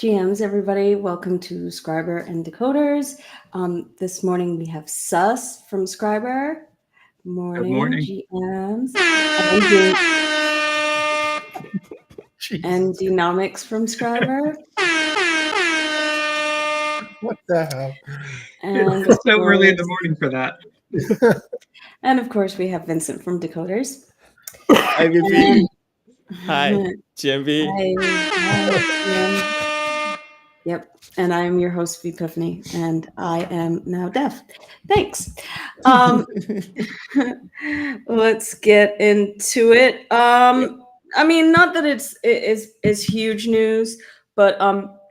GMs, everybody, welcome to Skribr and Decoders. This morning we have Sus from Skribr. Good morning. GMs. And Denomics from Skribr. What the hell? And It's so early in the morning for that. And of course we have Vincent from Decoders. Hi, VP. Hi, GMV. Hi. Yep, and I am your host, Epiphany, and I am now deaf. Thanks. Let's get into it. I mean, not that it is huge news, but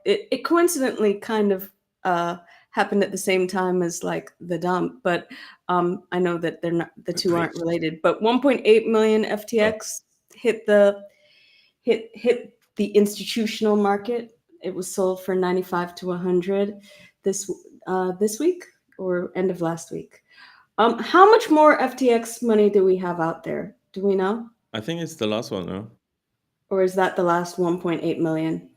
it coincidentally kind of happened at the same time as like the dump. But I know that they're not, the two aren't related. But 1.8 million FTX hit the institutional market. It was sold for 95 to 100 this week or end of last week. How much more FTX money do we have out there? Do we know? I think it's the last one, no? Or is that the last 1.8 million?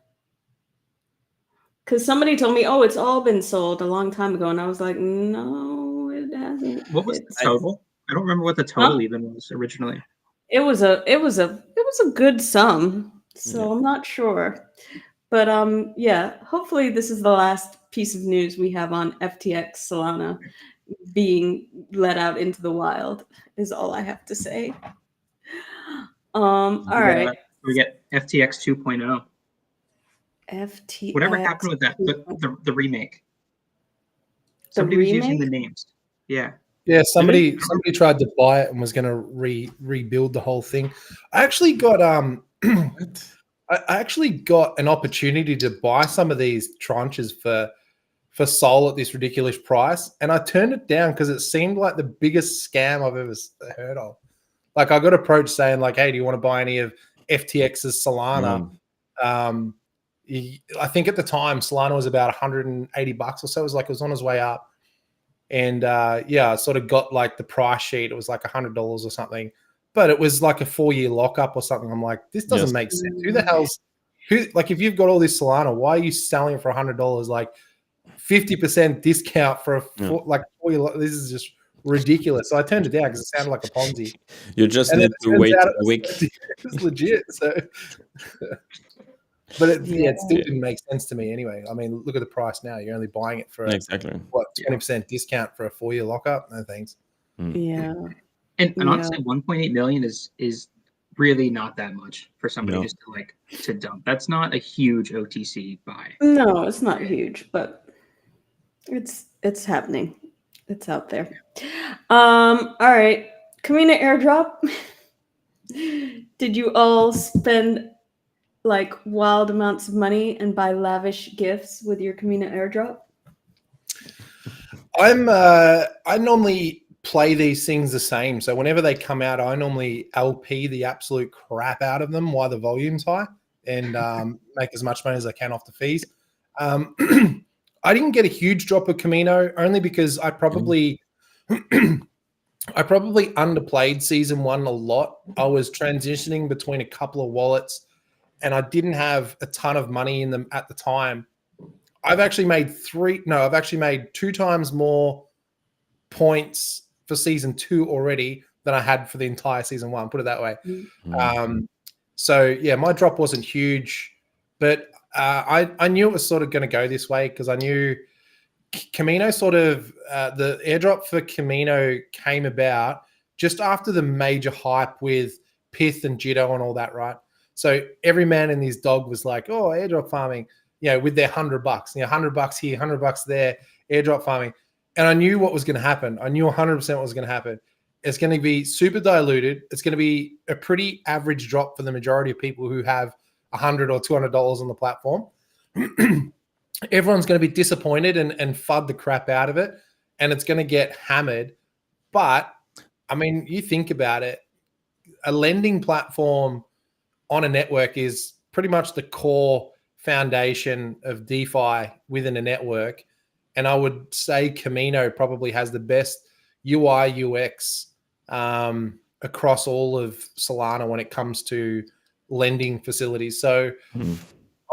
Because somebody told me, oh, it's all been sold a long time ago, and I was like, no, it hasn't. What was the total? I don't remember what the total even was originally. It was a good sum, so I'm not sure. But yeah, hopefully this is the last piece of news we have on FTX Solana being let out into the wild, is all I have to say. All right. We get FTX 2.0. FTX. Whatever happened with that? The remake. Somebody was using the names. Yeah. Yeah, somebody tried to buy it and was going to rebuild the whole thing. I actually got I actually got an opportunity to buy some of these tranches for Sol at this ridiculous price, and I turned it down because it seemed like the biggest scam I've ever heard of. Like, I got approached saying, like, "Hey, do you want to buy any of FTX's Solana?" I think at the time Solana was about $180 or so. It was on his way up, and yeah, I sort of got like the price sheet. It was like $100 or something. But it was like a 4-year lockup or something. I'm like, this doesn't make sense. Who the hell's like, if you've got all this Solana, why are you selling it for $100? Like 50% discount for a 4-year. This is just ridiculous. So I turned it down because it sounded like a Ponzi. You just need to wait a week. It was legit. So, but it still didn't make sense to me anyway. I mean, look at the price now. You're only buying it for what, 20% discount for a 4-year lockup? No thanks. Yeah. And honestly, 1.8 million is really not that much for somebody just to dump. That's not a huge OTC buy. No, it's not huge, but it's happening. It's out there. All right. Kamina airdrop. Did you all spend like wild amounts of money and buy lavish gifts with your Kamina airdrop? I normally play these things the same. So whenever they come out, I normally LP the absolute crap out of them while the volume's high and make as much money as I can off the fees. I didn't get a huge drop of Camino only because I probably underplayed season 1 a lot. I was transitioning between a couple of wallets and I didn't have a ton of money in them at the time. I've actually made 2 times more points for season 2 already than I had for the entire season 1, put it that way. So yeah, my drop wasn't huge, but I knew it was sort of going to go this way because I knew Camino the airdrop for Camino came about just after the major hype with Pith and Jitto and all that, right? So every man and his dog was like, oh, airdrop farming, with their $100, $100 here, $100 there, airdrop farming. And I knew what was going to happen. I knew 100% what was going to happen. It's going to be super diluted. It's going to be a pretty average drop for the majority of people who have $100 or $200 on the platform. Everyone's going to be disappointed and FUD the crap out of it. And it's going to get hammered. But, I mean, you think about it. A lending platform on a network is pretty much the core foundation of DeFi within a network. And I would say Camino probably has the best UI UX across all of Solana when it comes to lending facilities. So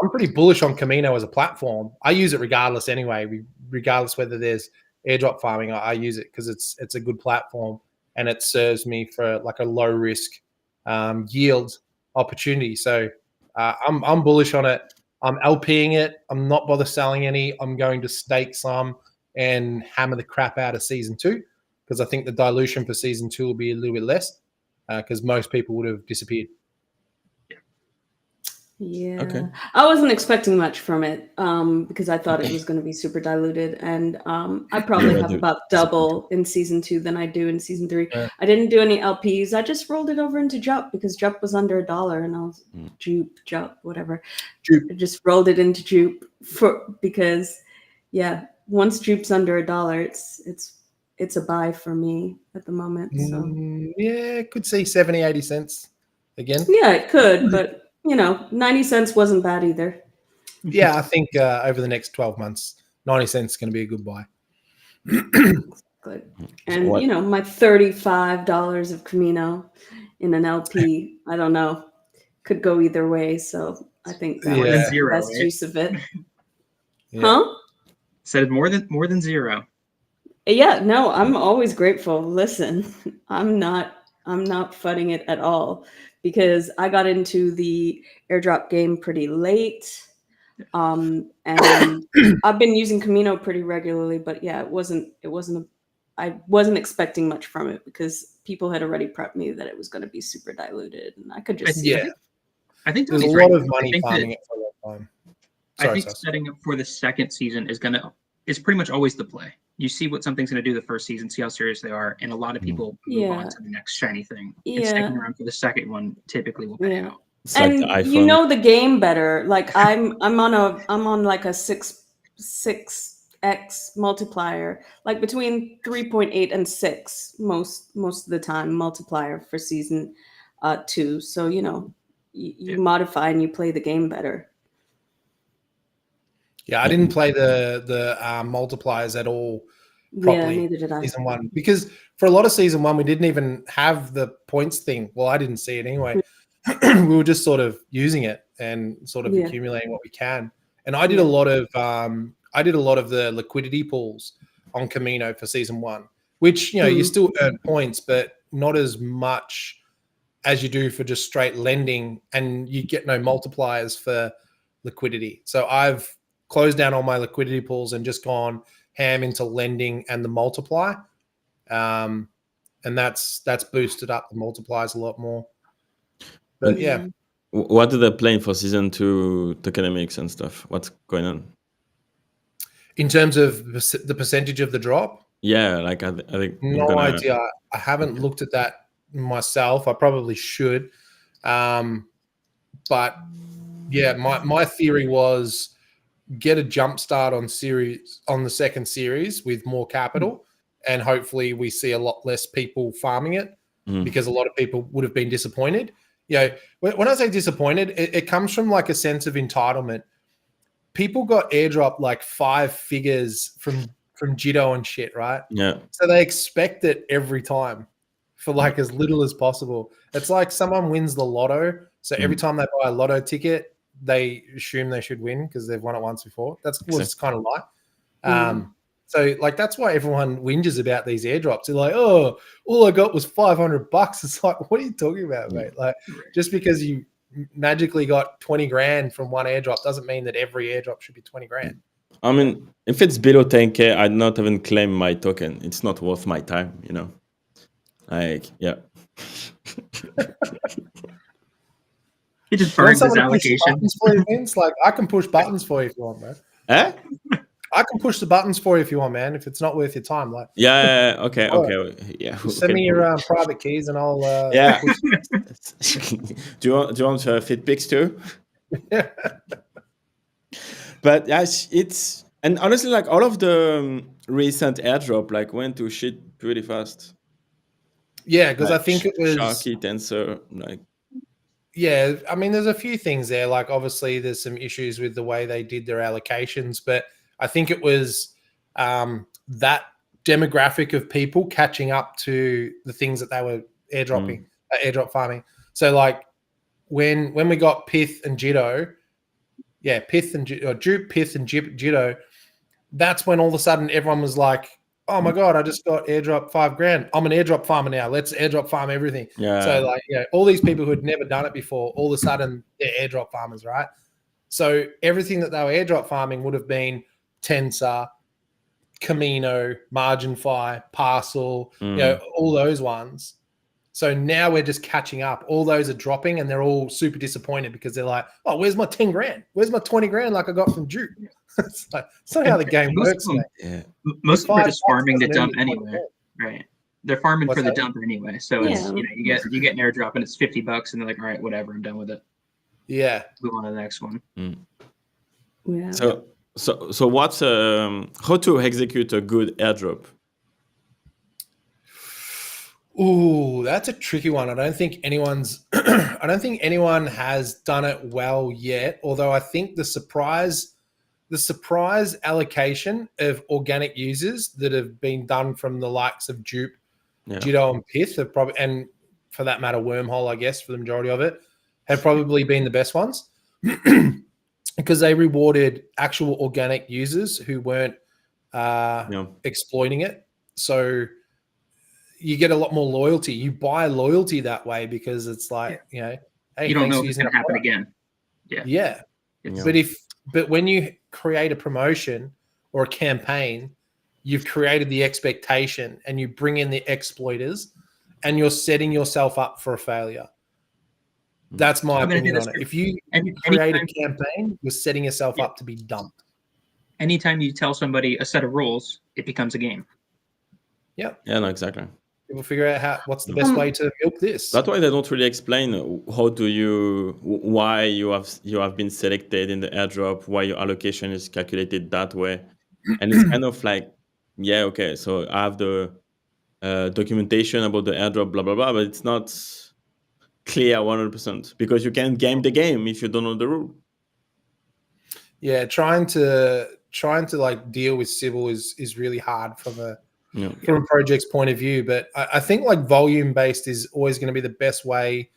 I'm pretty bullish on Camino as a platform. I use it regardless anyway. Regardless whether there's airdrop farming, I use it because it's a good platform and it serves me for like a low risk yield opportunity. So I'm bullish on it. I'm LPing it. I'm not bother selling any. I'm going to stake some and hammer the crap out of season 2 because I think the dilution for season 2 will be a little bit less because most people would have disappeared. Yeah, Okay. I wasn't expecting much from it because I thought it was going to be super diluted, and I probably have about double in season 2 than I do in season 3. Yeah. I didn't do any LPs. I just rolled it over into Jup because Jup was under $1, and I was Jup, whatever. Jupe. I just rolled it into Jupe because once Jupe's under $1, it's a buy for me at the moment. So Yeah, could see 70, 80 cents again. Yeah, it could, but 90 cents wasn't bad either. Yeah, I think over the next 12 months, 90 cents is going to be a good buy. Good. And, my $35 of Camino in an LP, I don't know, could go either way. So I think that was the best use of it. Yeah. Huh? Said more than zero. Yeah, no, I'm always grateful. Listen, I'm not fudding it at all because I got into the airdrop game pretty late. And I've been using Camino pretty regularly, but I wasn't expecting much from it because people had already prepped me that it was going to be super diluted, and I could just see it. I think there's a lot of money farming it for a long time. I think setting up for the second season is pretty much always the play. You see what something's going to do the first season, see how serious they are, and a lot of people move on to the next shiny thing. And sticking around for the second one typically will pay out. It's like And the iPhone. you know the game better. Like I'm on like a 6x multiplier, like between 3.8 and 6 most of the time multiplier for season 2. So you modify and you play the game better. Yeah, I didn't play the multipliers at all properly. Neither did I. Season 1, because for a lot of season 1 we didn't even have the points thing. Well, I didn't see it anyway. We were just sort of using it and sort of accumulating what we can. And I did a lot of the liquidity pools on Camino for season 1, which you still earn points, but not as much as you do for just straight lending, and you get no multipliers for liquidity. So I've closed down all my liquidity pools and just gone ham into lending and the multiply, and that's boosted up the multipliers a lot more. But what are they playing for season 2 tokenomics and stuff? What's going on in terms of the percentage of the drop? Yeah, like I think no idea. I haven't looked at that myself. I probably should, but yeah, my theory was get a jump start on the second series with more capital, and hopefully we see a lot less people farming it because a lot of people would have been disappointed. When I say disappointed, it comes from like a sense of entitlement. People got airdropped like 5 figures from Jitto and shit, right? Yeah. So they expect it every time for like as little as possible. It's like someone wins the lotto, so every time they buy a lotto ticket, they assume they should win because they've won it once before. That's what it's kind of like. So like that's why everyone whinges about these airdrops. They're like, oh, all I got was $500. It's like, what are you talking about, mate? Like just because you magically got 20 grand from one airdrop doesn't mean that every airdrop should be 20 grand. I mean, if it's below 10K, I'd not even claim my token. It's not worth my time, Like, yeah. He just burns his allocation. Like, I can push buttons for you if you want, man. Eh? I can push the buttons for you if you want, man. If it's not worth your time, like. Yeah. Okay. Yeah. Send me your private keys, and I'll. Yeah. Do you want fit pics too? Yeah. But yes, and honestly, like all of the recent airdrop like went to shit pretty fast. Yeah, because like, I think it was Sharky, Tensor, like. Yeah, I mean, there's a few things there. Like, obviously, there's some issues with the way they did their allocations, but I think it was that demographic of people catching up to the things that they were airdrop farming. So, like, when we got Pith and Jitto, Pith and Jupe, Pith and Jitto, that's when all of a sudden everyone was like, oh my God, I just got airdrop $5,000. I'm an airdrop farmer now. Let's airdrop farm everything. Yeah. So like, all these people who had never done it before, all of a sudden they're airdrop farmers, right? So everything that they were airdrop farming would have been Tensor, Camino, MarginFi, Parcel, all those ones. So now we're just catching up. All those are dropping and they're all super disappointed because they're like, oh, where's my 10 grand? Where's my 20 grand like I got from Juke? It's not how the game works. Most of them are just farming the dump anyway. Right. They're farming for the dump anyway. So it's, you get an airdrop and it's $50 and they're like, all right, whatever, I'm done with it. Yeah. Move on to the next one. Yeah. So what's how to execute a good airdrop? Ooh, that's a tricky one. I don't think anyone has done it well yet. Although I think the surprise allocation of organic users that have been done from the likes of Jupe, Jitto, and Pith have probably, and for that matter, Wormhole, I guess, for the majority of it, have probably been the best ones because they rewarded actual organic users who weren't exploiting it. So you get a lot more loyalty. You buy loyalty that way because it's like, hey, you don't know if it's going to happen again. Yeah. But when you create a promotion or a campaign, you've created the expectation and you bring in the exploiters and you're setting yourself up for a failure. That's my opinion on it. If you create a campaign, you're setting yourself up to be dumped. Anytime you tell somebody a set of rules, it becomes a game. Yeah. Yeah, no, exactly. People figure out what's the best way to milk this. That's why they don't really explain why you have been selected in the airdrop, why your allocation is calculated that way, and it's kind of like, okay, so I have the documentation about the airdrop, blah blah blah, but it's not clear 100% because you can't game the game if you don't know the rule. Yeah, trying to like deal with Sybil is really hard from a project's point of view, but I think like volume based is always going to be the best way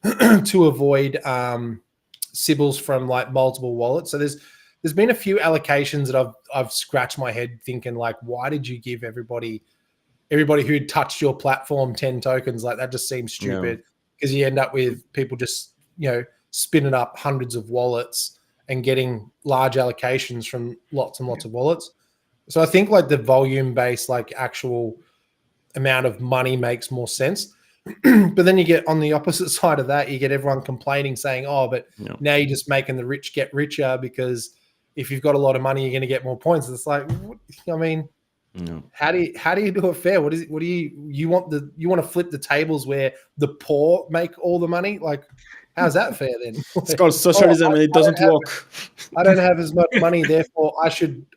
to avoid Sybils from like multiple wallets. So there's been a few allocations that I've scratched my head thinking like, why did you give everybody who touched your platform 10 tokens? Like that just seems stupid because you end up with people just spinning up hundreds of wallets and getting large allocations from lots and lots of wallets. So I think like the volume based, like actual amount of money makes more sense. But then you get on the opposite side of that, you get everyone complaining saying, oh, but now you're just making the rich get richer because if you've got a lot of money, you're going to get more points. It's like, I mean, how do you do it fair? What do you want to flip the tables where the poor make all the money? Like, how's that fair then? It's called socialism and it doesn't work. I don't have as much money, therefore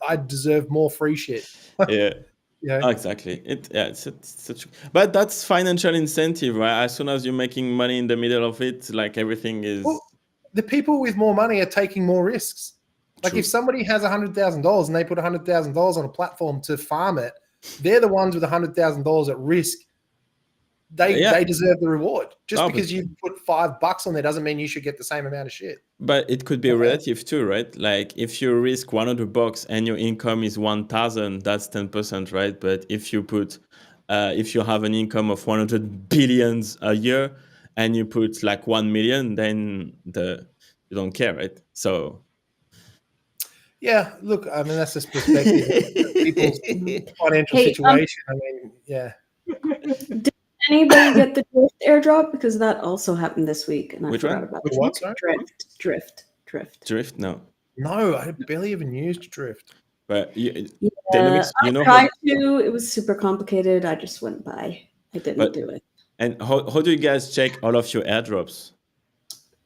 I deserve more free shit. Oh, exactly. It's such, but that's financial incentive, right? As soon as you're making money in the middle of it, like everything is. Well, the people with more money are taking more risks. Like if somebody has $100,000 and they put $100,000 on a platform to farm it, they're the ones with $100,000 at risk. They deserve the reward. Just because you put $5 on there doesn't mean you should get the same amount of shit. But it could be relative too, right? Like if you risk $100 and your income is 1,000, that's 10%, right? But if you put, if you have an income of 100 billions a year and you put like 1 million, then you don't care, right? So. Yeah, look, I mean, that's just perspective. People's financial situation. I mean, Did anybody get the Drift airdrop? Because that also happened this week, and I forgot about it. What? Sorry? Drift. No, I barely even used Drift. But I tried to. It was super complicated. I just went by. I didn't do it. And how do you guys check all of your airdrops?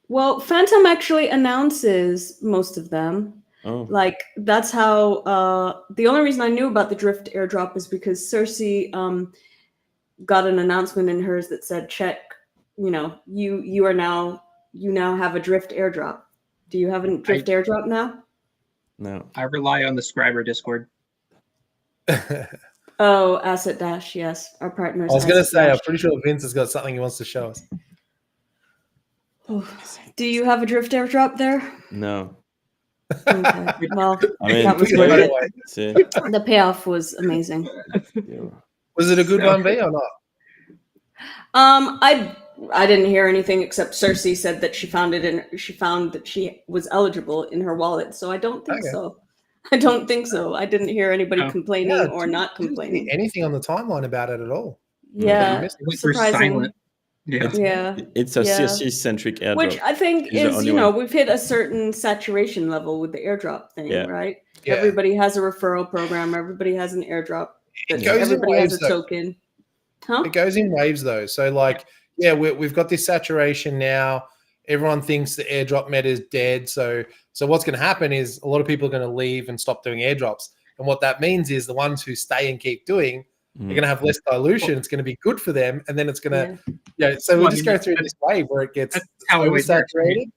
Well, Phantom actually announces most of them. Oh. Like that's how the only reason I knew about the Drift airdrop is because Cersei got an announcement in hers that said, check, you now have a Drift airdrop. Do you have a Drift airdrop now? No. I rely on the Skribr Discord. Oh, Asset Dash, yes. Our partners. I was gonna say, I'm pretty sure Vince has got something he wants to show us. Oh, do you have a Drift airdrop there? No. Okay. Well, I mean, that was By worth the it. way, see, The payoff was amazing. yeah. was it a good So- one, V, or not? I didn't hear anything except Cersei said that she found that she was eligible in her wallet. So I don't think Okay. so. I don't think so. I didn't hear anybody Oh. complaining Yeah, or not Didn't see complaining. anything on the timeline about it at all. Yeah, It went through surprising. silent. Yeah. Yeah, It's a Yeah. CSC-centric airdrop. which I think He's the is, only you know, one. we've hit a certain saturation level with the airdrop thing, Yeah. right? Yeah. Everybody has a referral program. Everybody has an airdrop. It goes in Everybody has a waves, though. token. Huh? It goes in waves, though. So, like, yeah, we've got this saturation now. Everyone thinks the airdrop meta is dead. So what's going to happen is a lot of people are going to leave and stop doing airdrops. And what that means is the ones who stay and keep doing, they're going to have less dilution. It's going to be good for them. And then it's going to, so we'll Well, I just mean, go through this wave where it gets that's how it always works, right? oversaturated.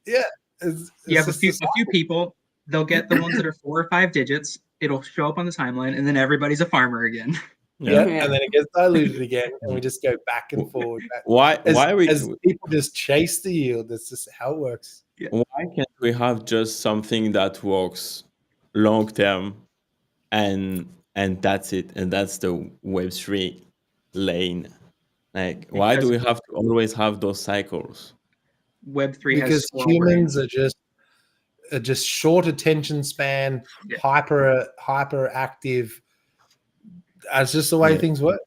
Yeah. It's You have a just few, the a few people, they'll get the ones that are 4 or 5 digits. It'll show up on the timeline, and then everybody's a farmer again. Yeah, Yeah. and then it gets diluted again, and we just go back and forward. Why As people just chase the yield, that's just how it works. why can't we have just something that works long term, and that's it, and that's the Web3 lane? Like, why do we have to always have those cycles? Web3 has Because squirrel humans brains. are just short attention span, Yeah. hyper active. That's just the way Yeah. things work.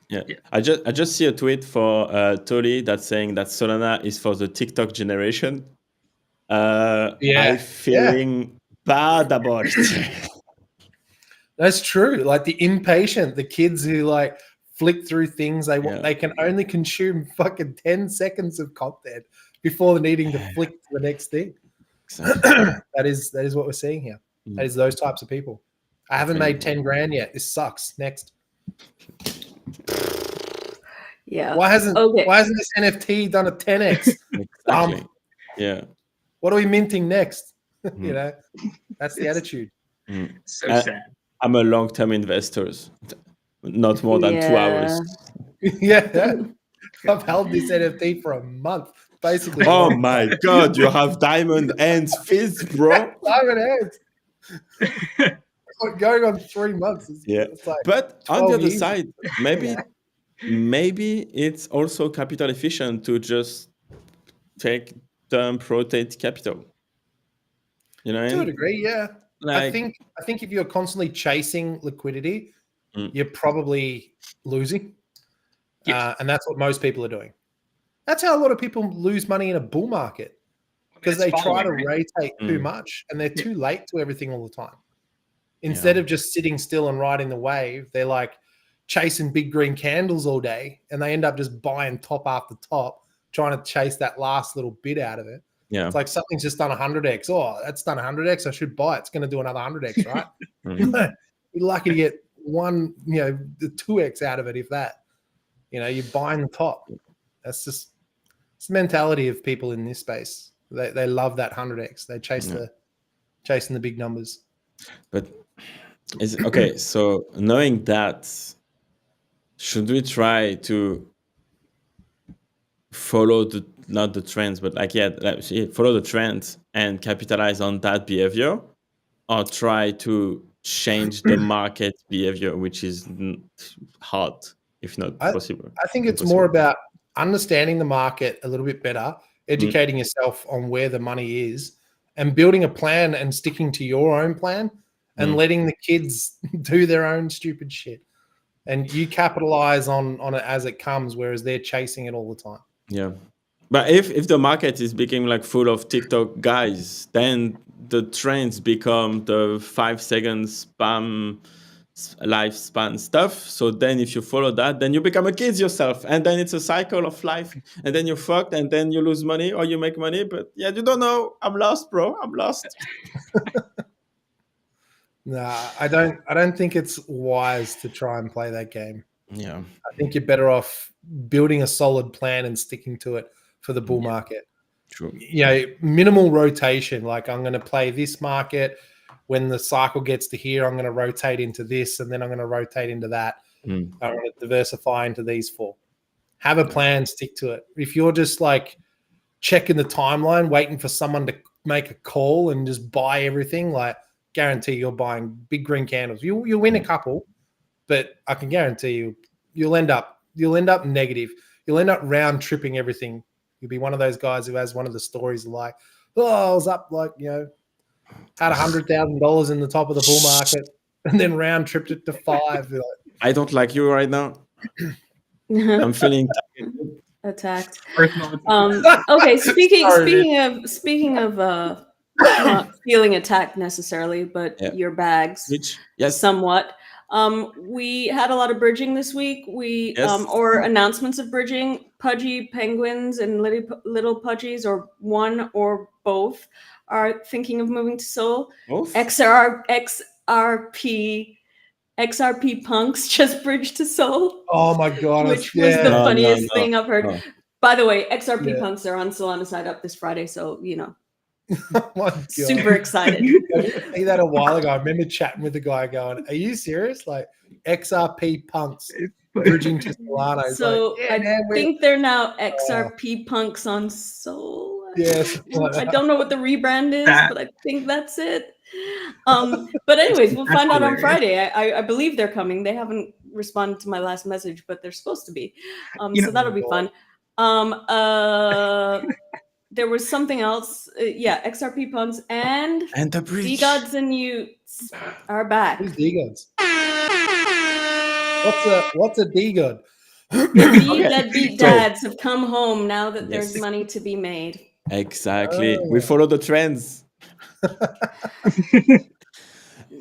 Yeah. I just see a tweet for Tolly that's saying that Solana is for the TikTok generation. I'm feeling bad about it. That's true. Like the impatient, the kids who like flick through things, they can only consume fucking 10 seconds of content before needing to flick to the next thing. Exactly. That is what we're seeing here. That is those types of people. I haven't made 10 grand yet. This sucks. Next. Yeah. Why hasn't this NFT done a 10x? Exactly. Yeah. What are we minting next? You know, that's the attitude. So sad. I'm a long-term investor, not more than 2 hours. Yeah. I've held this NFT for a month, basically. Oh my God, you have diamond ends fists, bro. Diamond hands. Going on 3 months. It's like but on the other years. side, maybe it's also capital efficient to just rotate capital. You know, to a degree, yeah. Like, I think if you're constantly chasing liquidity, you're probably losing. And that's what most people are doing. That's how a lot of people lose money in a bull market, because they try to rotate too much and they're too late to everything all the time. Instead of just sitting still and riding the wave, they're like chasing big green candles all day, and they end up just buying top after top, trying to chase that last little bit out of it. Yeah. It's like something's just done 100x. Oh, that's done 100x. I should buy it. It's going to do another 100x, right? You're lucky to get the 2x out of it, if that. You're buying the top. That's just it's the mentality of people in this space. They love that 100x. They chasing the big numbers. But okay. So knowing that, should we try to follow not the trends, but follow the trends and capitalize on that behavior, or try to change the market behavior, which is hard, if not possible? I think it's more about understanding the market a little bit better, educating yourself on where the money is, and building a plan and sticking to your own plan, and letting the kids do their own stupid shit. And you capitalize on it as it comes, whereas they're chasing it all the time. Yeah. But if the market is becoming like full of TikTok guys, then the trends become the 5 seconds spam lifespan stuff. So then if you follow that, then you become a kid yourself, and then it's a cycle of life, and then you're fucked, and then you lose money or you make money. But you don't know. I'm lost, bro. I'm lost. Nah, I don't think it's wise to try and play that game. Yeah. I think you're better off building a solid plan and sticking to it for the bull market. True. Minimal rotation. Like, I'm going to play this market. When the cycle gets to here, I'm going to rotate into this, and then I'm going to rotate into that. I'm going to diversify into these 4. Have a plan, stick to it. If you're just like checking the timeline, waiting for someone to make a call and just buy everything, like guarantee you're buying big green candles. You'll win a couple, but I can guarantee you'll end up negative. You'll end up round tripping everything. You'll be one of those guys who has one of the stories like, oh, I was up like, had $100,000 in the top of the bull market and then round tripped it to 5. Like, I don't like you right now. I'm feeling attacked. Personal Okay, Sorry, speaking of not feeling attacked necessarily, but your bags, which yes, somewhat. We had a lot of bridging this week. We Yes. Or announcements of bridging. Pudgy penguins and little pudgies, or one or both, are thinking of moving to Sol. both. XRP punks just bridged to Sol, oh my god, which was the No, funniest no, thing I've heard. no. By the way, XRP Yeah. punks are on Solana side up this Friday, so oh my god. super excited. I didn't see that a while ago. I remember chatting with the guy going, are you serious? Like XRP punks bridging to Solana. It's So like, yeah, I man, think they're now XRP punks on Sol. yes. I don't know what the rebrand is, but I think that's it. But anyways, we'll find out on Friday. I believe they're coming. They haven't responded to my last message, but they're supposed to be. So that'll be fun. There was something else. XRP punks and the bridge. DeGods and Utes are back. Who's DeGods? What's a DeGod? The deadbeat dads have come home now that there's money to be made. Exactly. We follow the trends.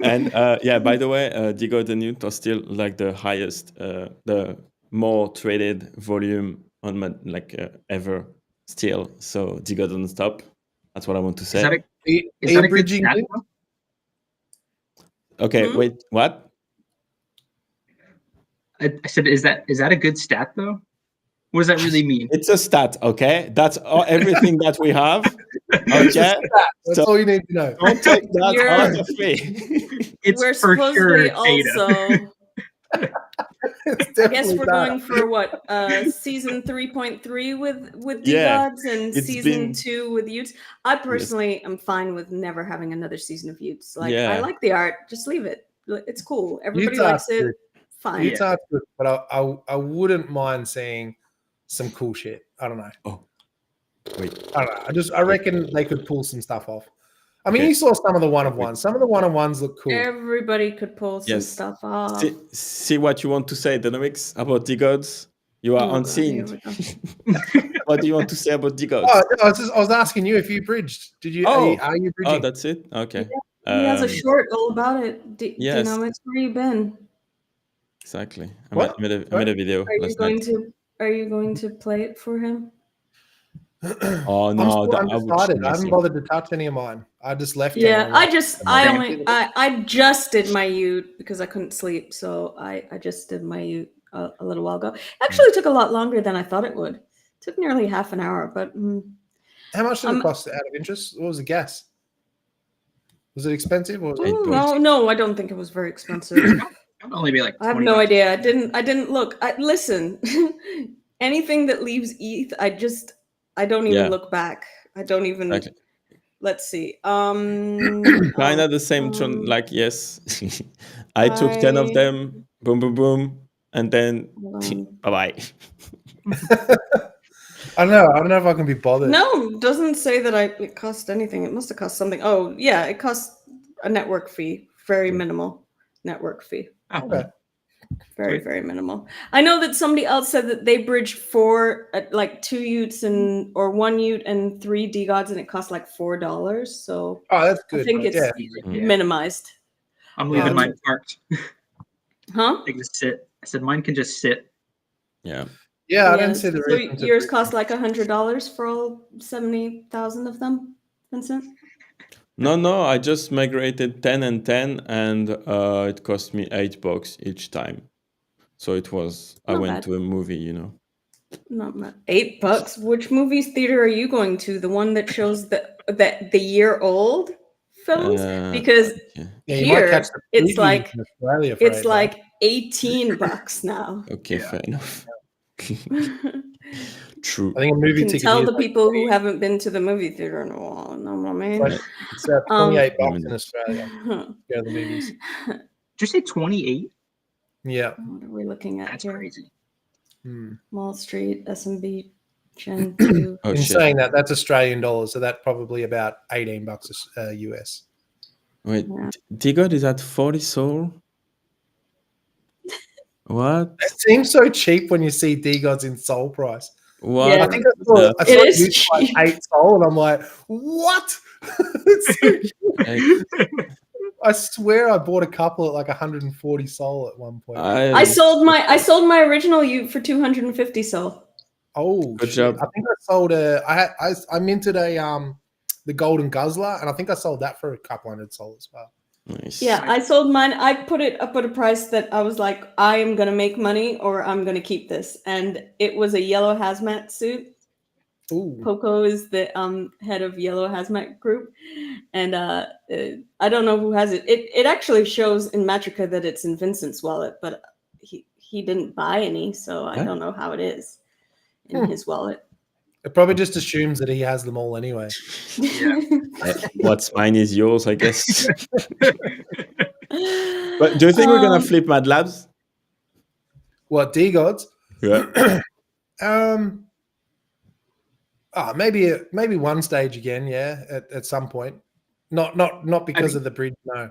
And by the way, DeGods and Ute are still like the highest, the more traded volume on ever still. So DeGods doesn't stop. That's what I want to say. Is that a good stat? Okay, wait, what? I said, is that a good stat though? What does that really mean? It's a stat, okay? That's everything that we have. Okay, That's all you need to know. don't take that out of me. We're for supposedly sure data. also. I guess we're going for what season 3.3 with DeGods and season 2 with Utes. I personally am fine with never having another season of Utes. Like I like the art, just leave it. It's cool. Everybody likes it. Fine. Utes are good, but I wouldn't mind seeing some cool shit. I don't know. Oh, wait. I don't know. I reckon they could pull some stuff off. I mean, you saw some of the one-on-ones. Some of the one-on-ones look cool. Everybody could pull some stuff off. See what you want to say, Dynamics, about DeGods? You are unseen. What do you want to say about DeGods? Oh, no, I was asking you if you bridged. Did you? Are you bridging? Oh, that's it? Okay. Yeah, he has a short all about it. Dynamics, where you been? Exactly. I made a video last night. Are you going to play it for him? Oh no! I'm undecided. I haven't bothered to touch any of mine. I just left. Yeah, I just did my Ute because I couldn't sleep, so I just did my Ute a little while ago. Actually, it took a lot longer than I thought it would. It took nearly half an hour, but how much did it cost? Out of interest, what was the gas? Was it expensive? Or was no, I don't think it was very expensive. It'd only be like. I have no idea. I didn't look. Listen, anything that leaves ETH, I don't even look back. I don't even. Okay. Let's see. Kind of the same like yes. I took 10 of them. Boom, boom, boom, and then bye bye. I don't know if I can be bothered. No, it doesn't say that it cost anything. It must have cost something. Oh yeah, it cost a network fee. Very minimal network fee. Okay. Very, very minimal. I know that somebody else said that they bridged 4, like 2 Utes or 1 Ute and 3 DeGods, and it cost like $4. So that's good. I think it's minimized. I'm leaving mine parked. Huh? They just sit. I said mine can just sit. Yeah. Yeah, I didn't see the reason. So yours cost like $100 for all 70,000 of them, Vincent? No, I just migrated 10 and 10, and it cost me $8 each time. So it was, I went to a movie, Not bad. $8? Which movie theater are you going to? The one that shows the year-old films? Because here it's like $18 now. Okay, fair enough. True. I think a movie Can ticket tell here the is like people who haven't been to the movie theater in a while. No, I mean. like, it's $28 in Australia. Go to the movies. Did you say 28? Yeah. What are we looking at That's here? crazy. Wall Street, SMB, Gen 2. Oh, In shit. saying that, that's Australian dollars, so that's probably about $18 US. Wait, Yeah. DeGod is at 40 soul? What? It seems so cheap when you see DeGods in soul price. What? Yeah. I think I saw It is it for like cheap. 8 soul, and I'm like, what? It's so cheap. Like, I swear I bought a couple at like 140 soul at one point. I sold my original Ute for 250 soul. Oh, Good shit. job. I think I sold I minted the Golden Guzzler, and I think I sold that for a couple hundred soul as well. Nice. Yeah, I sold mine. I put it up at a price that I was like, I am gonna make money or I'm gonna keep this. And it was a yellow hazmat suit. Ooh. Poco is the head of Yellow Hazmat Group, and I don't know who has it. It actually shows in Matrica that it's in Vincent's wallet, but he didn't buy any, so I don't know how it is in his wallet. It probably just assumes that he has them all anyway. Yeah. What's mine is yours, I guess. But do you think we're gonna flip Mad Labs? What, DeGods? Yeah. Maybe one stage again, yeah, at some point. Not because of the bridge, no.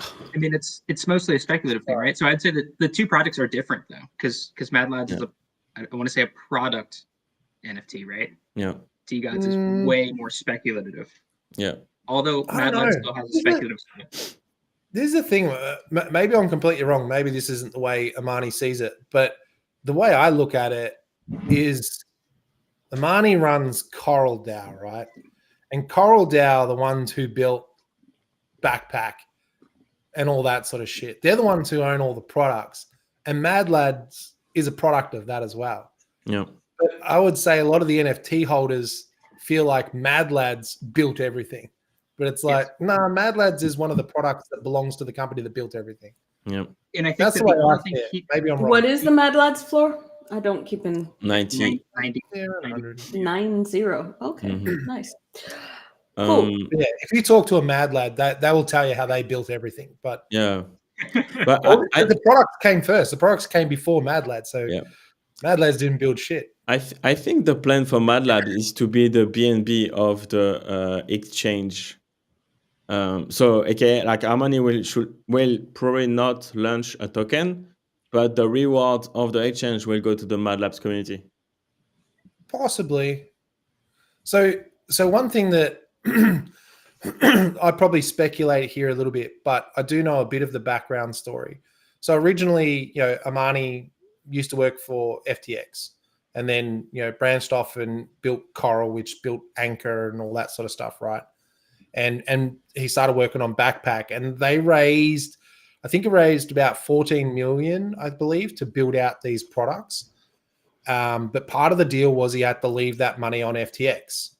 I mean, it's mostly a speculative thing, right? So I'd say that the two projects are different though, because Mad Labs is I want to say a product NFT, right? Yeah. DeGods is way more speculative. Yeah. Although Mad Labs still has a speculative side. This is the thing. Maybe I'm completely wrong. Maybe this isn't the way Amani sees it, but the way I look at it is Amani runs Coral DAO, right? And Coral DAO are the ones who built Backpack and all that sort of shit. They're the ones who own all the products. And Mad Lads is a product of that as well. Yeah. But I would say a lot of the NFT holders feel like Mad Lads built everything. But it's like, nah, Mad Lads is one of the products that belongs to the company that built everything. Yeah. And I think That's the way I see it. Maybe I'm wrong. What is the Mad Lads floor? I don't keep in 90. 90. Yeah, 100. 90. Okay, nice. Yeah, Cool. if you talk to a Mad Lad, that will tell you how they built everything. But Yeah. But the products came first. The products came before Mad Lad. So Mad Lads didn't build shit. I think the plan for Mad Lab is to be the BNB of the exchange. So okay, like Armani will probably not launch a token, but the reward of the exchange will go to the Mad Labs community. Possibly. So one thing that I probably speculate here a little bit, but I do know a bit of the background story. So originally, Armani used to work for FTX, and then branched off and built Coral, which built Anchor and all that sort of stuff, right? And he started working on Backpack, and they raised about 14 million, I believe, to build out these products. But part of the deal was he had to leave that money on FTX.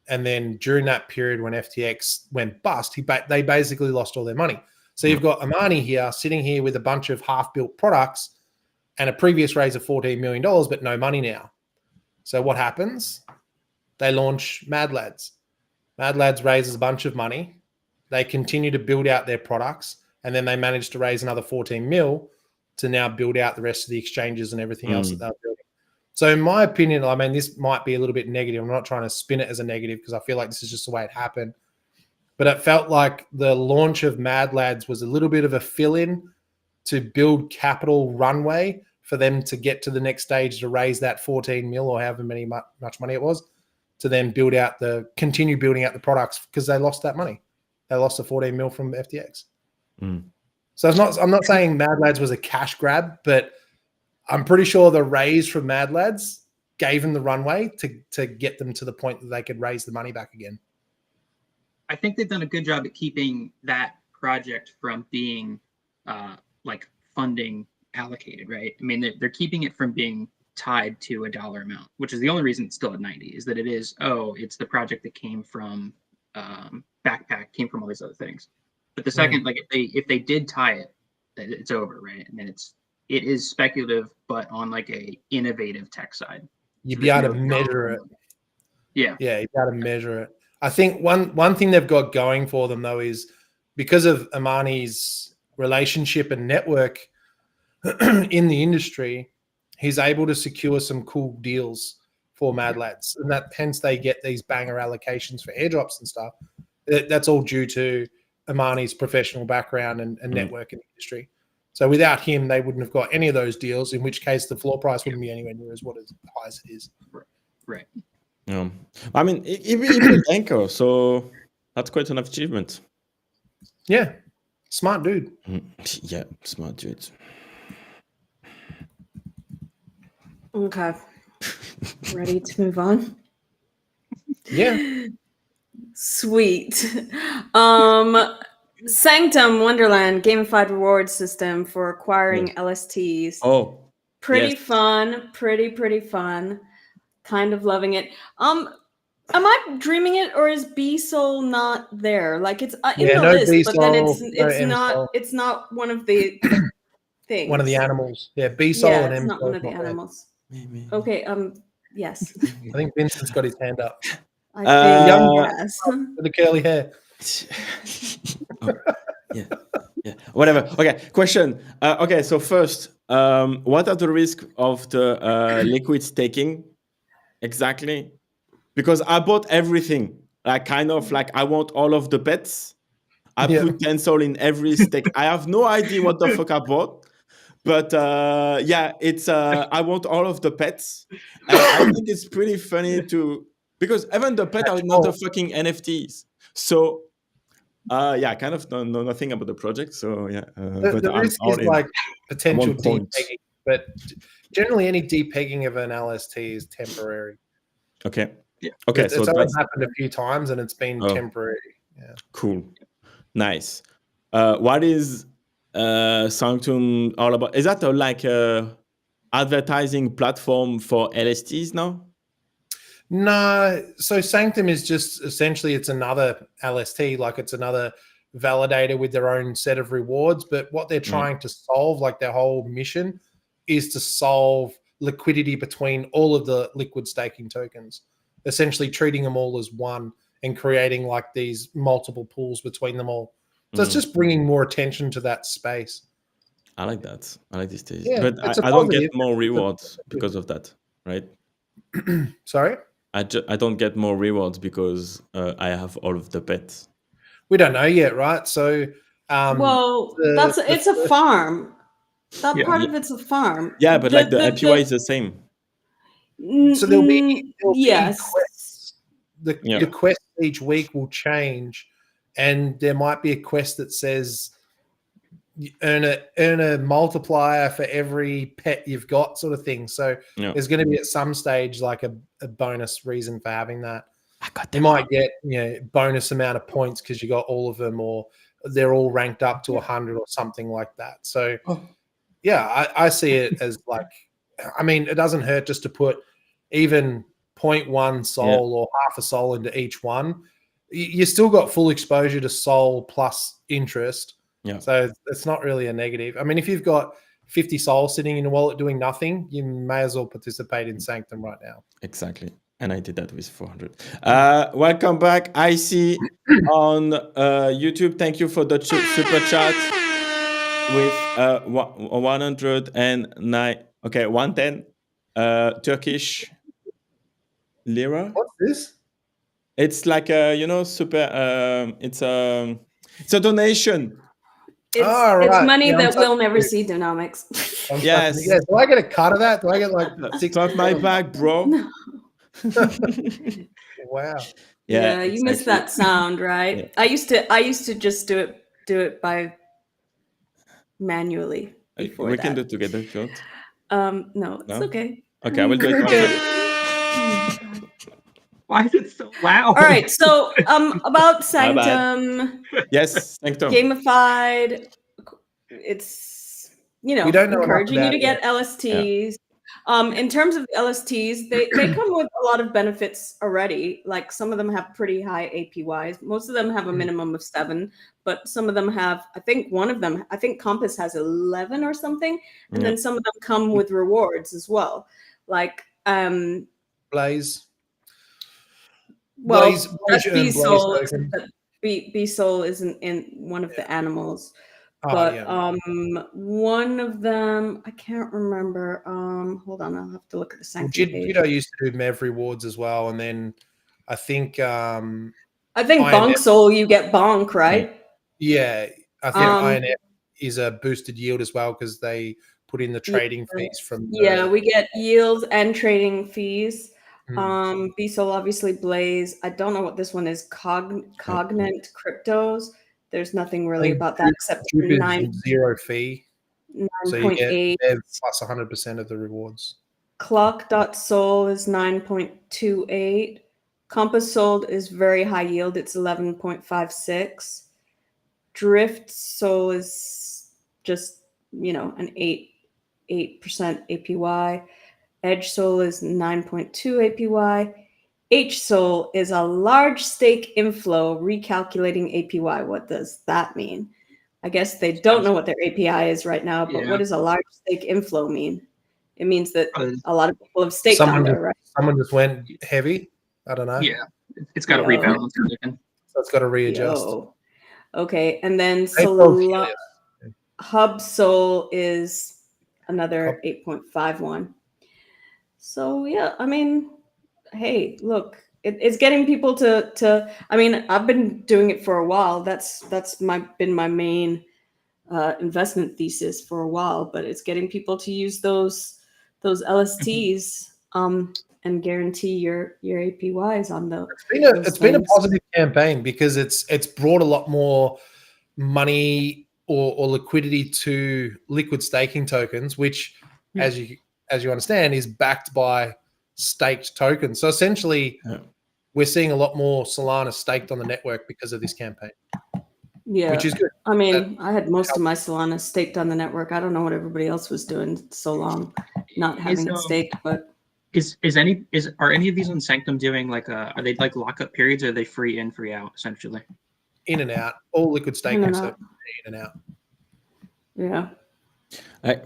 And then during that period when FTX went bust, they basically lost all their money. So you've got Amani here sitting here with a bunch of half-built products and a previous raise of $14 million, but no money now. So what happens? They launch Mad Lads. Mad Lads raises a bunch of money. They continue to build out their products, and then they manage to raise another 14 mil to now build out the rest of the exchanges and everything else that they're building. So in my opinion, I mean, this might be a little bit negative. I'm not trying to spin it as a negative because I feel like this is just the way it happened. But it felt like the launch of Mad Lads was a little bit of a fill-in to build capital runway for them to get to the next stage to raise that 14 mil or however much money it was, to then continue building out the products because they lost that money. They lost the 14 mil from FTX. So I'm not saying Mad Lads was a cash grab, but I'm pretty sure the raise from Mad Lads gave them the runway to get them to the point that they could raise the money back again. I think they've done a good job at keeping that project from being like funding allocated, right? I mean, they're keeping it from being tied to a dollar amount, which is the only reason it's still at 90, is that it's the project that came from Backpack, came from all these other things. But the second, like if they did tie it, it's over, right? And then it's it is speculative, but on like a innovative tech side. You'd be able to measure it. Yeah. Yeah, you'd be able to measure it. I think one thing they've got going for them though is because of Amani's relationship and network in the industry, he's able to secure some cool deals for Mad Lads, and that hence they get these banger allocations for airdrops and stuff. That's all due to Amani's professional background and network in the industry. So without him, they wouldn't have got any of those deals, in which case the floor price wouldn't be anywhere near as high as it is. Right. Yeah. I mean, he built Anchor, so that's quite an achievement. Yeah. Smart dude. Yeah, smart dude. Okay. Ready to move on? Yeah. Sweet. Sanctum Wonderland gamified reward system for acquiring LSTs. Oh, pretty yes. fun. Pretty fun. Kind of loving it. Am I dreaming it, or is B-Soul not there? Like it's in the list, B-Soul, but then no it's not one of the things. One of the animals. Yeah, B-Soul and it's M-Soul. not one of the animals. Maybe. Okay, yes. I think Vincent's got his hand up. I think yes. With the curly hair. Oh, yeah. Whatever. Okay. Question. Okay. So first, what are the risks of the liquid staking exactly? Because I bought everything. Like kind of like I want all of the bets. I put Tensol in every stake. I have no idea what the fuck I bought. But it's I want all of the pets. And I think it's pretty funny because even the pets are not the fucking NFTs. So I kind of know nothing about the project. So but the risk is like potential depegging, but generally any depegging of an LST is temporary. Okay. Yeah. Okay. It's only happened a few times and it's been temporary. Yeah. Cool. Nice. What is Sanctum all about? Is that like a advertising platform for LSTs now? No. So Sanctum is just essentially it's another LST, like it's another validator with their own set of rewards. But what they're trying to solve, like their whole mission, is to solve liquidity between all of the liquid staking tokens, essentially treating them all as one and creating like these multiple pools between them all. So it's just bringing more attention to that space. I like that. I like this stage. Yeah, but I don't get more rewards because of that, right? Sorry? I don't get more rewards because I have all of the pets. We don't know yet, right? So it's a farm. That part of it's a farm. Yeah, but the API is the same. So there'll be yes. quests. The quest each week will change, and there might be a quest that says earn a multiplier for every pet you've got, sort of thing. So there's going to be at some stage like a bonus reason for having that. You might get bonus amount of points because you got all of them, or they're all ranked up to 100 or something like that. So I see it as like, I mean, it doesn't hurt just to put even 0.1 Sol or half a Sol into each one. You still got full exposure to Sol plus interest. Yeah. So it's not really a negative. I mean, if you've got 50 Sol sitting in your wallet doing nothing, you may as well participate in Sanctum right now. Exactly. And I did that with 400. Welcome back. I see on YouTube. Thank you for the super chat with 109. Okay, 110 Turkish lira. What's this? It's like super. It's a donation. It's money that we'll never see, Dynamics. Yes. Do I get a cut of that? Do I get like 6 off my back, bro? No. Wow. Yeah, you missed that sound, right? Yeah. I used to just do it by manually. We can do it together if you want. No, it's okay. Okay, I will do it. Why is it so loud? All right, so about Sanctum. Yes, Sanctum. Gamified. It's we don't know encouraging you to get LSTs. In terms of the LSTs, they come with a lot of benefits already. Like some of them have pretty high APYs. Most of them have a minimum of 7, but some of them have, I think Compass has 11 or something. And then some of them come with rewards as well. Like Blaze. well, Blaze, that's you earn Blaze B-Soul. tokens. B-Soul isn't in one of the animals. Oh, But yeah. one of them, I can't remember. Hold on, I'll have to look at the Sanctum page. Jiddo used to do MEV rewards as well, and then I think Bonk Soul, you get Bonk, right? Yeah, I think INF is a boosted yield as well because they put in the trading fees from. We get yields and trading fees. B-Soul, obviously Blaze. I don't know what this one is. Cognate Cryptos. There's nothing really about that except for 0 fee. 9.8. So you get plus 100% of the rewards. Clock.Soul is 9.28. Compass Sold is very high yield. It's 11.56. Drift Soul is just, an 8% APY. Edge Soul is 9.2 APY. H Soul is a large stake inflow recalculating APY. What does that mean? I guess they don't know what their API is right now, but what does a large stake inflow mean? It means that a lot of people have staked on there, right? Someone just went heavy. I don't know. Yeah, it's got to rebalance. So it's got to readjust. Okay, and then Hub Soul is another 8.51. So yeah, I mean, hey, look, it's getting people to. I mean, I've been doing it for a while. That's been my main investment thesis for a while. But it's getting people to use those LSTs and guarantee your APYs on those. It's been a positive campaign because it's brought a lot more money or liquidity to liquid staking tokens, which, as you understand, is backed by staked tokens. So essentially, we're seeing a lot more Solana staked on the network because of this campaign. Yeah, which is good. I mean, I had most of my Solana staked on the network. I don't know what everybody else was doing so long, not having it staked. But are any of these on Sanctum doing like are they like lockup periods? Or are they free in, free out essentially? In and out. All liquid staking in and out. Yeah.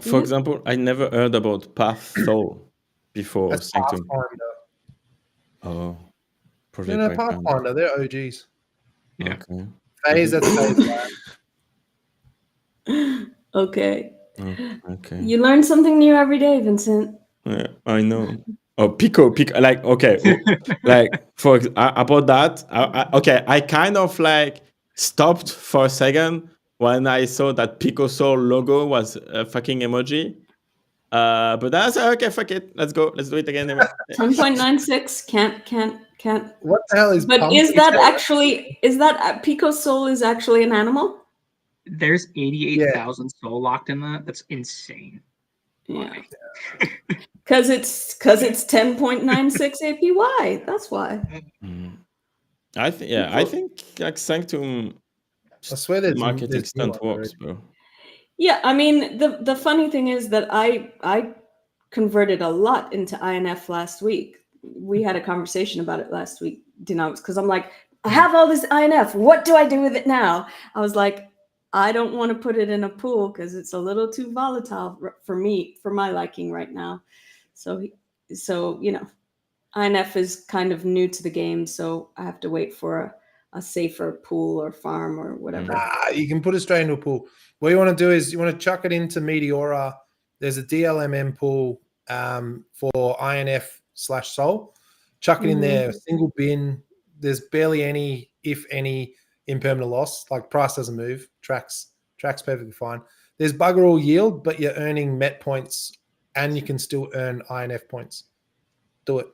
For example, I never heard about Path Soul before. That's Sanctum. Pathfinder. Oh, Pathfinder. They're OGs. Yeah. Okay. Phase. Okay. Okay. You learn something new every day, Vincent. Yeah, I know. Oh, Pico. Like, okay. Like, about that, I kind of like stopped for a second when I saw that Pico Soul logo was a fucking emoji. But then I said, okay, fuck it. Let's go. Let's do it again. 10.96 can't. What the hell is? But is that Pico Soul is actually an animal? There's 88,000 soul locked in that. That's insane. Yeah. Because it's 10.96 APY. That's why. I think like Sanctum. I swear there's marketing stunt works, bro. Yeah, I mean the funny thing is that I converted a lot into INF last week. We had a conversation about it last week, DeGods, because I'm like, I have all this INF. What do I do with it now? I was like, I don't want to put it in a pool because it's a little too volatile for me, for my liking right now. So INF is kind of new to the game, so I have to wait for a safer pool or farm or whatever. You can put it straight into a pool. What you want to do is you want to chuck it into Meteora. There's a DLMM pool for INF/Sol. Chuck it in there, single bin. There's barely any, if any, impermanent loss. Like price doesn't move. Tracks perfectly fine. There's bugger all yield, but you're earning MET points and you can still earn INF points. Do it.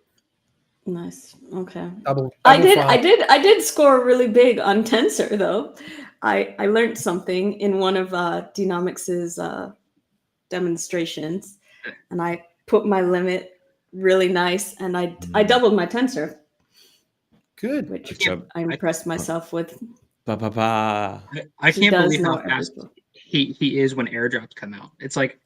Nice. Okay. Double I did score really big on Tensor though. I learned something in one of Denomics's demonstrations, and I put my limit really nice, and I doubled my Tensor. Good. Which I impressed myself with. I can't believe how fast he is when airdrops come out. It's like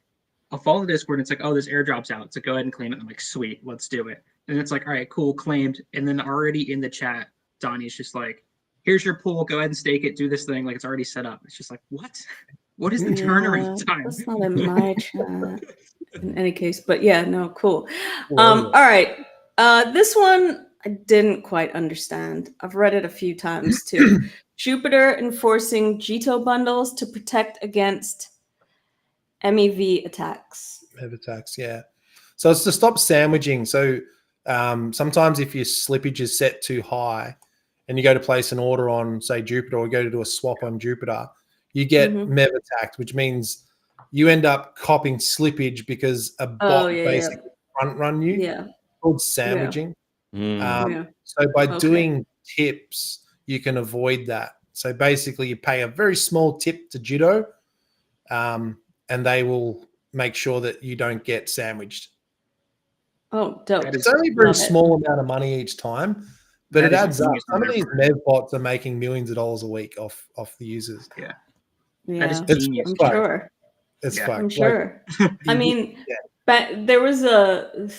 I'll follow the Discord, and it's like, oh, this airdrop's out, so go ahead and claim it. I'm like, sweet, let's do it. And it's like, all right, cool, claimed. And then already in the chat, Donnie's just like, here's your pool, go ahead and stake it, do this thing, like it's already set up. It's just like, what? What is the turnaround time? That's not in my chat in any case, but yeah, no, cool. All right. This one I didn't quite understand. I've read it a few times too. Jupiter enforcing JITO bundles to protect against MEV attacks. MEV attacks, yeah. So it's to stop sandwiching. So sometimes if your slippage is set too high and you go to place an order on, say, Jupiter, or go to do a swap on Jupiter, you get MEV attacked, which means you end up copping slippage because a bot basically front run you. Yeah. Called sandwiching. So by doing tips, you can avoid that. So basically you pay a very small tip to JITO, and they will make sure that you don't get sandwiched. Oh, dope. It's only a very small amount of money each time, but it adds up. Some of these MEV bots are making millions of dollars a week off the users. Yeah. Yeah, it's I'm sure. It's fun. I'm sure. I mean, there was a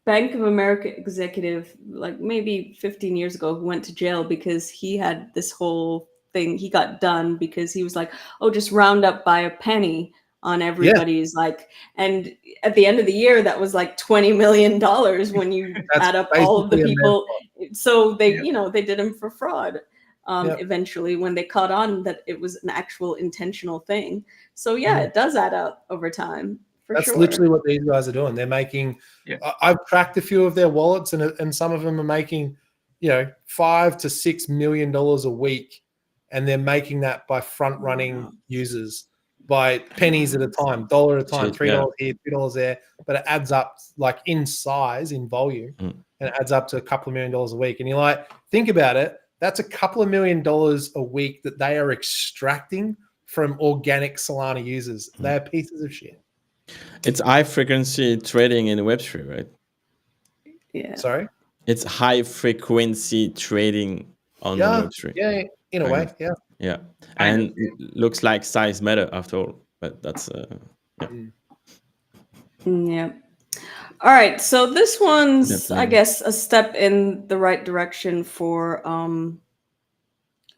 Bank of America executive, like maybe 15 years ago, who went to jail because he had this whole thing. He got done because he was like, oh, just round up by a penny on everybody's and at the end of the year, that was like $20 million when you add up all of the people. So they, they did him for fraud. Eventually, when they caught on that it was an actual intentional thing. So it does add up over time. That's literally what these guys are doing. They're making. I've tracked a few of their wallets, and some of them are making, $5 to $6 million a week, and they're making that by front running users by pennies at a time, $1 at a time, $3 here, $2 there. But it adds up like in size, in volume, and it adds up to a couple of $1 million a week. And you're like, think about it. That's a couple of $1 million a week that they are extracting from organic Solana users. They are pieces of shit. It's high frequency trading in Web3, right? Yeah. Sorry? It's high frequency trading on the Web3. Yeah, in a way, yeah. Yeah. And it looks like size matter after all, but that's yeah. All right, so this one's, I guess, a step in the right direction for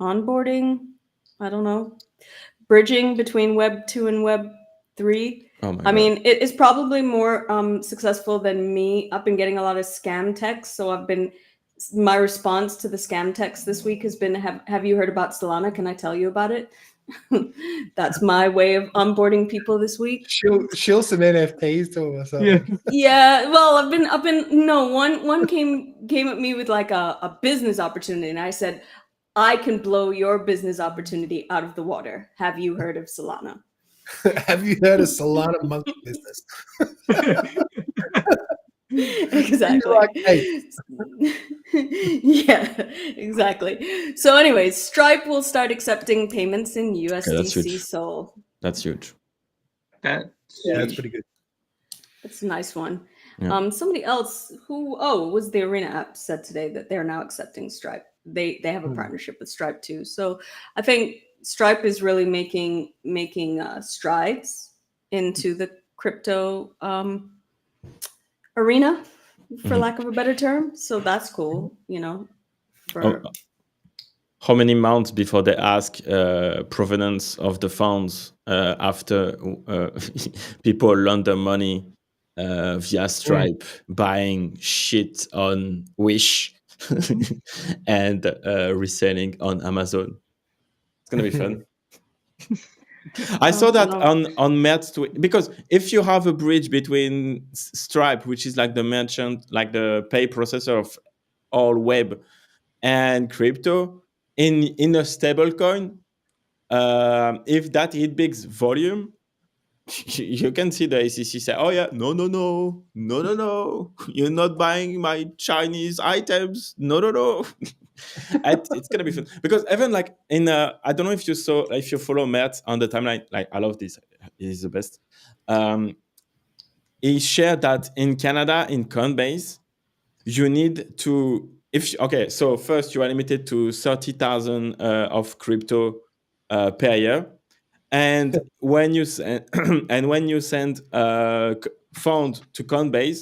onboarding. I don't know, bridging between Web 2 and Web 3. I mean, it is probably more successful than me. I've been getting a lot of scam texts, so my response to the scam text this week has been, have you heard about Solana? Can I tell you about it? That's my way of onboarding people this week. Show some NFTs to us. Yeah. Well, one came at me with like a business opportunity, and I said, I can blow your business opportunity out of the water. Have you heard of Solana? Have you heard of Solana monkey business? Exactly. Like, hey. Yeah, exactly. So anyways, Stripe will start accepting payments in USDC Sol. That's huge. That's pretty good. That's a nice one. Yeah. Somebody else was the Arena app said today that they're now accepting Stripe. They have a partnership with Stripe too. So I think Stripe is really making strides into the crypto arena, for lack of a better term. So that's cool, How many months before they ask provenance of the funds after people launder money via Stripe, buying shit on Wish and reselling on Amazon? It's gonna be fun. I saw that on Mert's tweet, because if you have a bridge between Stripe, which is like the merchant, like the pay processor of all web, and crypto in a stable coin, if that hit big volume, you can see the ACC say, oh yeah, no, you're not buying my Chinese items, no. It's gonna be fun, because even like I don't know if you follow Mert on the timeline, like I love this, he's the best. He shared that in Canada, in Coinbase, you need to, so first you are limited to 30,000 of crypto per year, And when you send fund to Coinbase,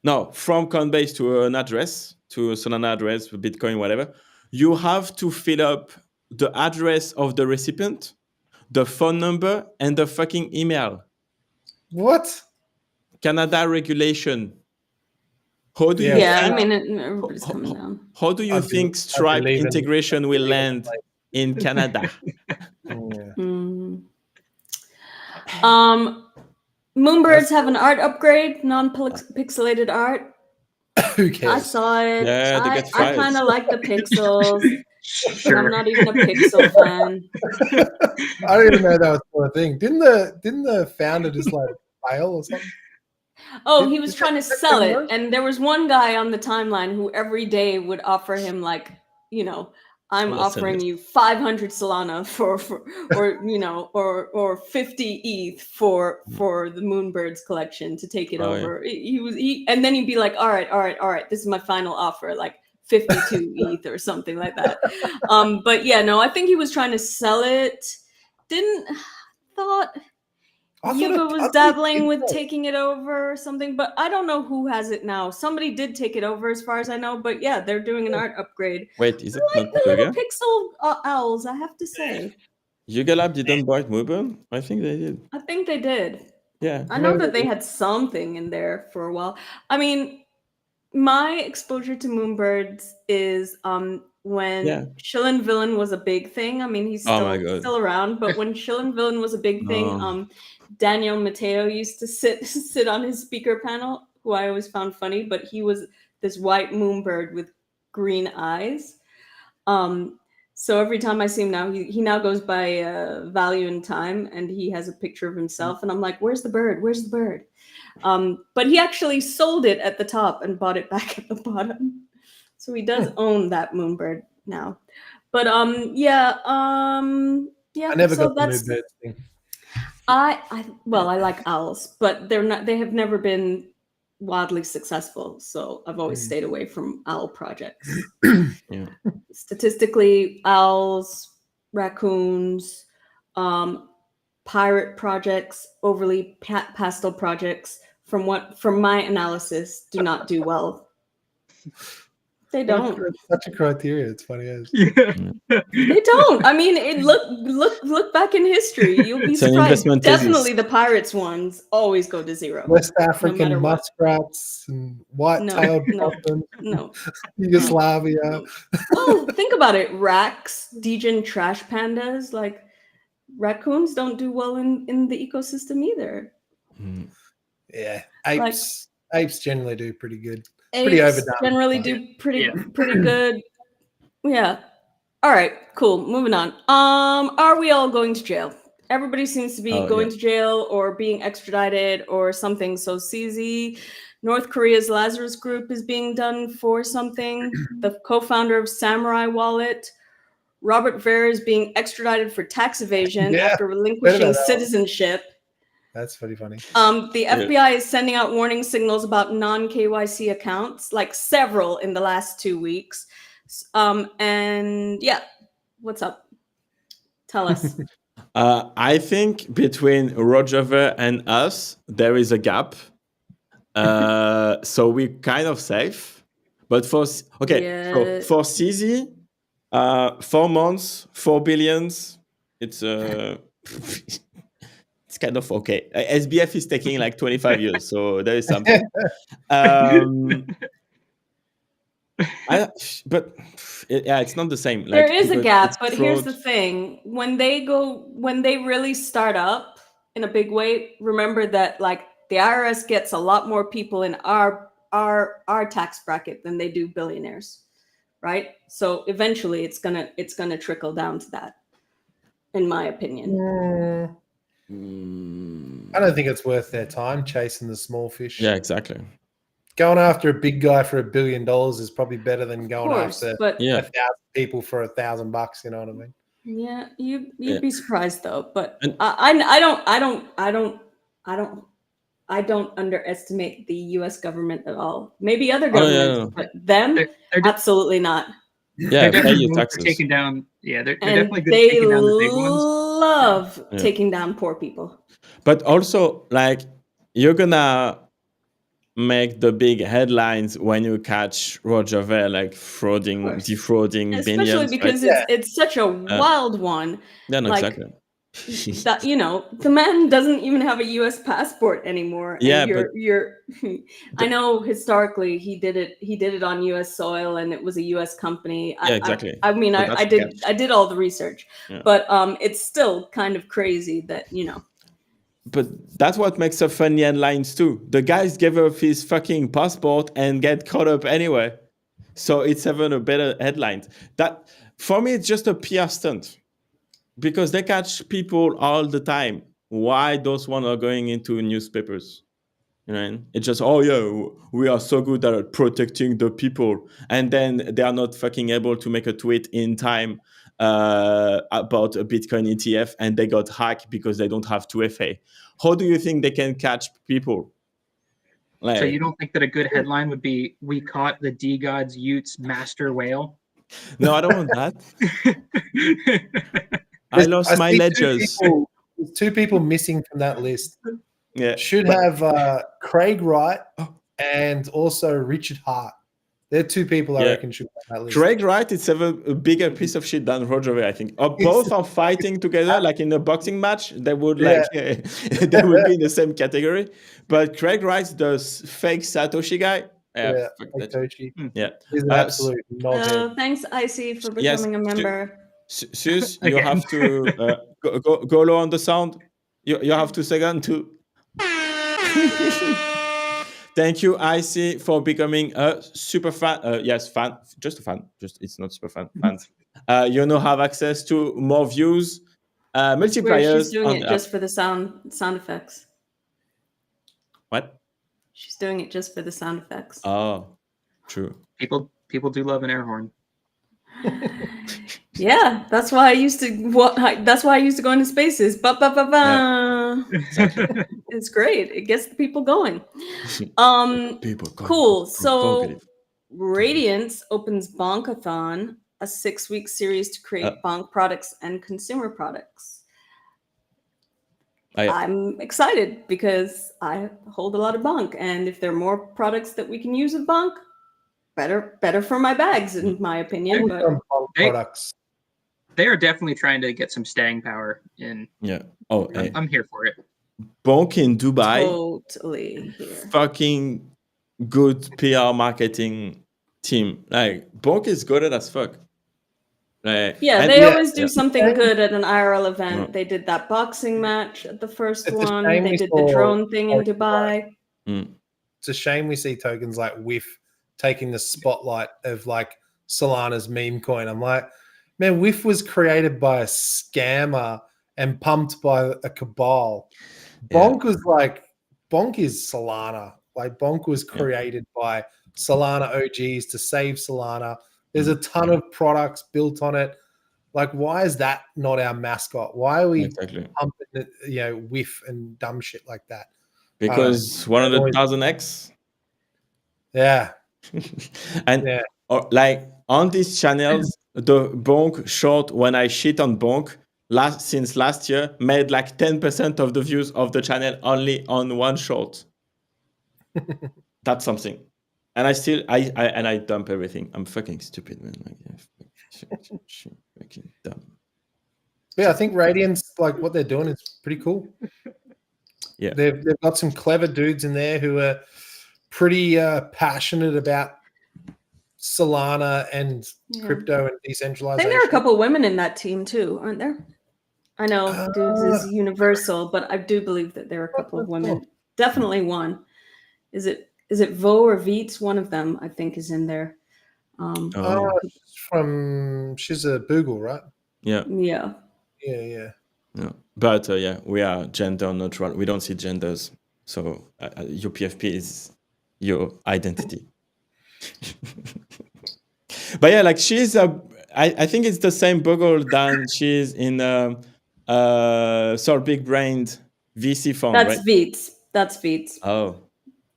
no, from Coinbase to an address, to a Solana address, Bitcoin, whatever, you have to fill up the address of the recipient, the phone number, and the fucking email. What? Canada regulation. How do you Yeah, think, I mean, everybody's coming down. how do you think Stripe integration will land in Canada? Moonbirds have an art upgrade, non-pixelated art. Who cares? I saw it. Yeah, they I get fired. kind of like the pixels. Sure. I'm not even a pixel fan. I didn't even know that was still a thing. Didn't the founder just like fail or something? Oh, he was trying to sell it, and there was one guy on the timeline who every day would offer him like, you know, I'm offering you 500 Solana for or you know, or 50 ETH for the Moonbirds collection to take it over. Yeah. And then he'd be like, all right, this is my final offer, like 52 ETH or something like that. But yeah, no, I think he was trying to sell it. Yuga was dabbling with taking it over or something, but I don't know who has it now. Somebody did take it over as far as I know, but yeah, they're doing an art upgrade. Wait, is it I like not the Yuga? little pixel owls, I have to say. Yuga Lab didn't buy Moonbird? I think they did. I think they did. Yeah. I know that they had something in there for a while. I mean, my exposure to Moonbirds is when Shill and Villain was a big thing. I mean, he's still around, but when Shill and Villain was a big thing, Daniel Mateo used to sit on his speaker panel, who I always found funny, but he was this white moonbird with green eyes. So every time I see him now, he now goes by Value in Time, and he has a picture of himself, and I'm like, where's the bird? Where's the bird? But he actually sold it at the top and bought it back at the bottom. So he does own that moonbird now. But yeah. I never got the moonbird thing. I like owls, but they have never been wildly successful. So I've always stayed away from owl projects. Yeah. Statistically, owls, raccoons, pirate projects, overly pastel projects, from my analysis, do not do well. They don't. Such a criteria. It's funny as. Yeah. They don't. I mean, look back in history. You'll be surprised. Definitely the pirates ones always go to zero. West African muskrats and white-tailed dolphins. No. Yugoslavia. Well, think about it. Racks, degen trash pandas, like raccoons don't do well in the ecosystem either. Yeah. Apes generally do pretty good. Apes pretty overdone. Generally do pretty good. Yeah. All right, cool. Moving on. Are we all going to jail? Everybody seems to be going to jail or being extradited or something. So CZ, North Korea's Lazarus Group, is being done for something. The co-founder of Samurai Wallet, Robert Ver, is being extradited for tax evasion after relinquishing citizenship. That's pretty funny. The FBI is sending out warning signals about non-KYC accounts, like several in the last 2 weeks. And yeah, what's up? Tell us. I think between Roger Ver and us, there is a gap. So we're kind of safe. But for CZ, 4 months, 4 billions, it's it's kind of okay. SBF is taking like 25 years, so there is something. It's not the same. Like, there is a gap, but here's the thing: when they really start up in a big way, remember that like the IRS gets a lot more people in our tax bracket than they do billionaires, right? So eventually, it's gonna trickle down to that, in my opinion. I don't think it's worth their time chasing the small fish. Yeah, exactly. Going after a big guy for $1 billion is probably better than going after 1,000 people for $1,000. You know what I mean? Yeah, you'd be surprised though. But I don't underestimate the U.S. government at all. Maybe other governments, but them, absolutely not. Yeah, they're definitely taking down. Yeah, they're definitely good at taking down the big ones. love taking down poor people. But also, like, you're gonna make the big headlines when you catch Roger Ver, like defrauding especially billions, because right? it's such a wild one. Yeah, no, like, exactly. That, the man doesn't even have a U.S. passport anymore. Yeah, and but I know historically he did it on U.S. soil, and it was a U.S. company. Yeah, exactly. I mean, But I did all the research, Yeah. but it's still kind of crazy that But that's what makes a funny headlines too. The guys gave up his fucking passport and get caught up anyway. So it's even a better headline. That, for me, it's just a PR stunt. Because they catch people all the time. Why those ones are going into newspapers? You know, it's just, oh yeah, we are so good at protecting the people, and then they are not fucking able to make a tweet in time about a Bitcoin ETF, and they got hacked because they don't have 2FA. How do you think they can catch people? So you don't think that a good headline would be, "We caught the DeGods Utes master whale"? No, I don't want that. I lost my ledgers. There's two people missing from that list. Yeah, should have Craig Wright and also Richard Hart. They're two people I reckon should be on that list. Craig Wright is a bigger piece of shit than Roger Ver, I think. Both are fighting together, like in a boxing match. They would they would be in the same category. But Craig Wright's the fake Satoshi guy. Yeah, Satoshi. Yeah, he's an absolute knobhead. Thanks, Icy, for becoming a member. Sus, you have to go low on the sound. You have 2 seconds to. Thank you, Icy, for becoming a super fan. Yes, fan. Just a fan. It's not super fan. Fans. You now have access to more views, multipliers. She's doing it just for the sound effects. What? She's doing it just for the sound effects. Oh, true. People do love an air horn. Yeah, that's why I used to. That's why I used to go into spaces. Yeah. It's great. It gets the people going. Cool. So, Radiance opens Bonkathon, a 6-week series to create bonk products and consumer products. I'm excited because I hold a lot of bonk, and if there are more products that we can use with bonk, better for my bags, in my opinion. But products. They are definitely trying to get some staying power in. Yeah. Oh, I'm here for it. Bonk in Dubai. Totally here. Fucking good PR marketing team. Like, Bonk is good as fuck. Like, they always do something good at an IRL event. They did that boxing match at the first one. They did the drone thing in Dubai. It's a shame we see tokens like WIF taking the spotlight of like Solana's meme coin. I'm like, man, WIF was created by a scammer and pumped by a cabal. Bonk was like, Bonk is Solana. Like, Bonk was created by Solana OGs to save Solana. There's a ton of products built on it. Like, why is that not our mascot? Why are we pumping it, WIF and dumb shit like that? Because 100,000x. Yeah. And like on these channels, the Bonk short, when I shit on Bonk since last year, made like 10% of the views of the channel only on one short. That's something. And I dump everything. I'm fucking stupid, man. Like, fucking dumb. Yeah, I think Radiance, like what they're doing is pretty cool. Yeah. They've got some clever dudes in there who are pretty passionate about Solana and crypto and decentralization. I think there are a couple of women in that team too, aren't there? I know dudes is universal, but I do believe that there are a couple of women. Cool. Definitely one. Is it Vo or Veets? One of them, I think, is in there. She's a Boogle, right? Yeah. Yeah. Yeah. But we are gender neutral. We don't see genders. So your PFP is your identity. But yeah, like she's I think it's the same Boogle than she's in Big Brained VC fund. That's right? Veets. That's Veets. Oh.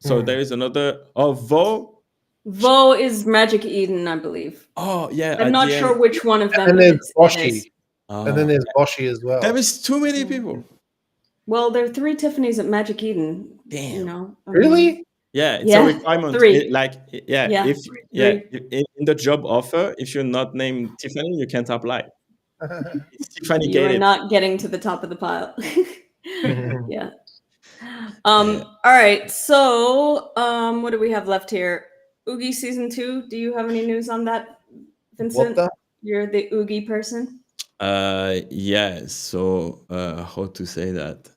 So there is another Vo? Vo is Magic Eden, I believe. Oh yeah. I'm not sure which one of them and it is. Boshi. And then there's Boshi as well. There is too many people. Well, there are 3 Tiffany's at Magic Eden. Damn. You know. Really? Yeah, it's Yeah, a requirement. 3. If Three. in the job offer, if you're not named Tiffany, you can't apply. It's Tiffany You are gated. not getting to the top of the pile. Yeah. All right. So, what do we have left here? Oogie season 2. Do you have any news on that, Vincent? You're the Oogie person. Yeah. So, how to say that?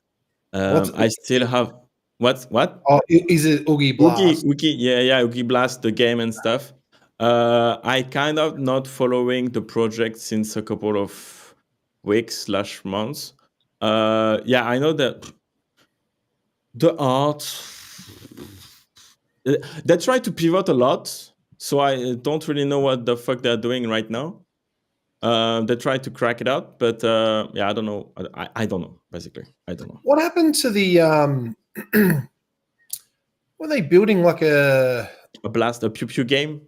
I still have what? Oh, is it Oogie Blast? Oogie, yeah, Oogie Blast, the game and stuff. I kind of not following the project since a couple of weeks/months. Yeah, I know that the art they try to pivot a lot, so I don't really know what the fuck they're doing right now. They try to crack it out, but yeah, I don't know. I don't know. Basically, I don't know. What happened to the were they building like a blast, a pew pew game?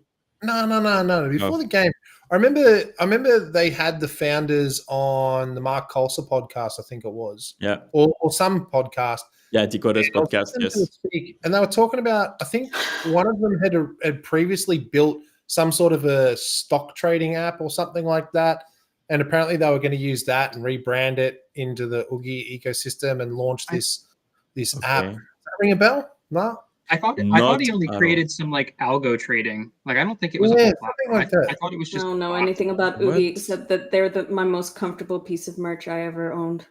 No. Before the game, I remember they had the founders on the Mark Colser podcast, I think it was. Yeah. Or some podcast. Yeah, DeGods podcast, yes. And they were talking about, I think one of them had previously built some sort of a stock trading app or something like that. And apparently they were going to use that and rebrand it into the Oogie ecosystem and launch this app. Does that ring a bell? No? I thought he only created some like algo trading. Like I don't think it was a whole platform. Like that. I thought it was just. I don't know anything about Oogie except that they're my most comfortable piece of merch I ever owned.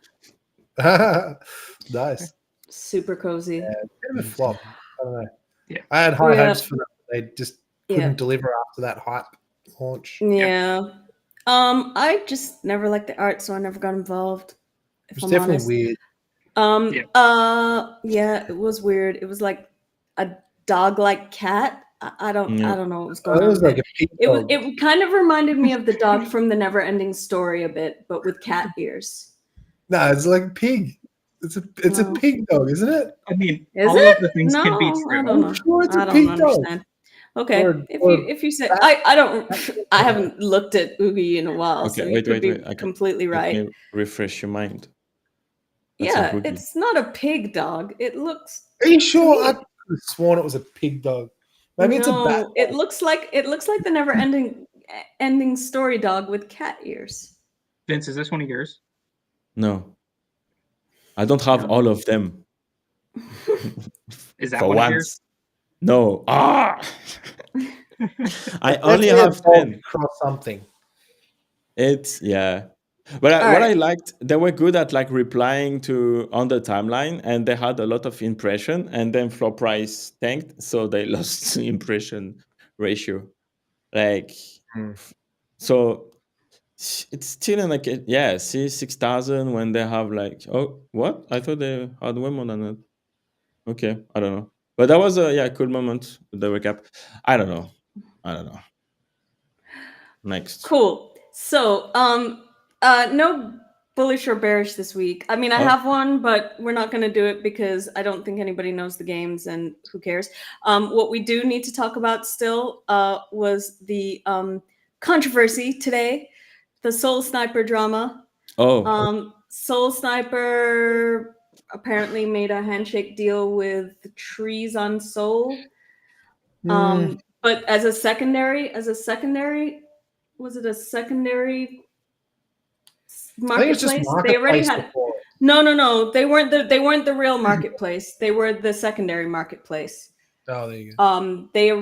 Nice. Super cozy. Yeah, bit of a flop. I don't know. Yeah. I had high hopes for them. They just couldn't deliver after that hype launch. Yeah. I just never liked the art, so I never got involved. It was definitely weird. Yeah, it was weird. It was like a dog-like cat. I don't know what was going on. It was like a pig dog. It kind of reminded me of the dog from the Never-Ending Story a bit, but with cat ears. No, it's like a pig. It's a pig dog, isn't it? I mean, of the things can be true. I don't know. Sure it's I a don't pig understand. dog. Okay, if you say I haven't looked at Oogie in a while, so you could be completely right. Let me refresh your mind. Yeah, it's not a pig dog. It looks. Are you sure? I could have sworn it was a pig dog. Maybe it's a bat. It looks like the Never-Ending Story dog with cat ears. Vince, is this one of yours? No, I don't have all of them. Is that for one once? Of yours? No. I only have 10. Cross something. It's But what I liked, they were good at like replying to on the timeline, and they had a lot of impression, and then floor price tanked, so they lost impression ratio. Like, so it's still in like see 6,000 when they have like what? I thought they had way more than that. Okay, I don't know, but that was a cool moment with the recap. I don't know. Next. Cool. So no bullish or bearish this week. I mean, I have one, but we're not going to do it because I don't think anybody knows the games, and who cares? What we do need to talk about still was the controversy today, the Soul Sniper drama. Soul Sniper apparently made a handshake deal with Trees on Soul. But as a secondary, was it a secondary marketplace? They already had. No. They weren't the real marketplace. They were the secondary marketplace. Oh, there you go. They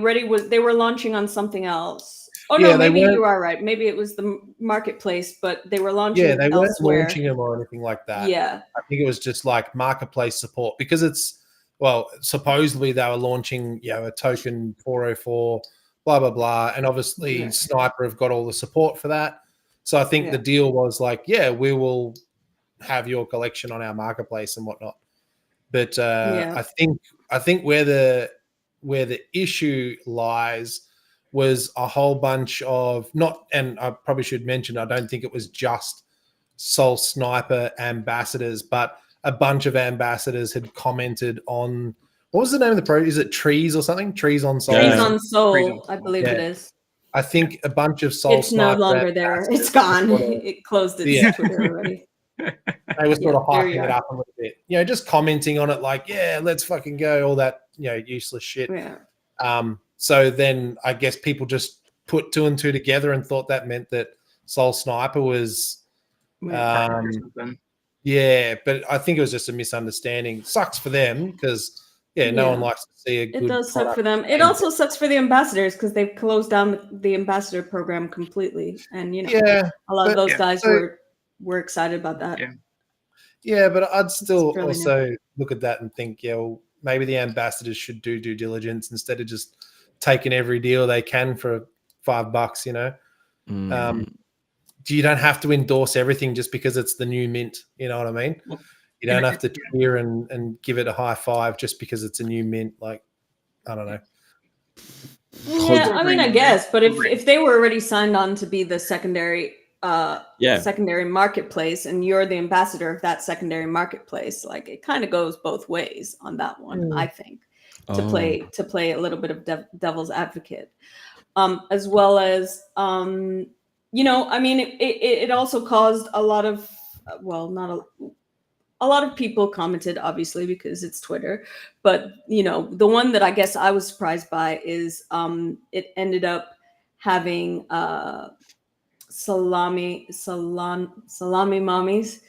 were launching on something else. Oh no, maybe you are right. Maybe it was the marketplace, but they were launching. Yeah, they weren't elsewhere. launching them or anything like that. Yeah, I think it was just like marketplace support because supposedly they were launching a token 404, blah blah blah, and obviously Sniper have got all the support for that. So I think the deal was like, we will have your collection on our marketplace and whatnot. But I think where the issue lies was a whole bunch of and I probably should mention, I don't think it was just Soul Sniper ambassadors, but a bunch of ambassadors had commented on, what was the name of the project? Is it Trees or something? Trees on Soul? Trees on Soul, I believe it is. I think a bunch of Soul It's no Sniper longer there. It's gone. It closed its Yeah. Twitter already. They were sort of there you hyping it are. up a little bit, you know, just commenting on it like, yeah, let's fucking go, all that, you know, useless shit. Yeah. So then I guess people just put two and two together and thought that meant that Soul Sniper was, yeah, but I think it was just a misunderstanding. Sucks for them because, no one likes to see a good. It does suck for them. It also sucks for the ambassadors because they've closed down the ambassador program completely, and you know, a lot of those guys were excited about that. Yeah, but I'd still also look at that and think, well, maybe the ambassadors should do due diligence instead of just taking every deal they can for $5, you know. You don't have to endorse everything just because it's the new mint. You know what I mean? You don't have to cheer and give it a high five just because it's a new mint. Like, I don't know. Yeah, I mean, I guess, but if they were already signed on to be the secondary secondary marketplace, and you're the ambassador of that secondary marketplace, like it kind of goes both ways on that one. I think to play a little bit of devil's advocate, as well as you know, I mean, it also caused a lot of not a lot of people commented, obviously, because it's Twitter. But, you know, the one that I guess I was surprised by is it ended up having salami mommies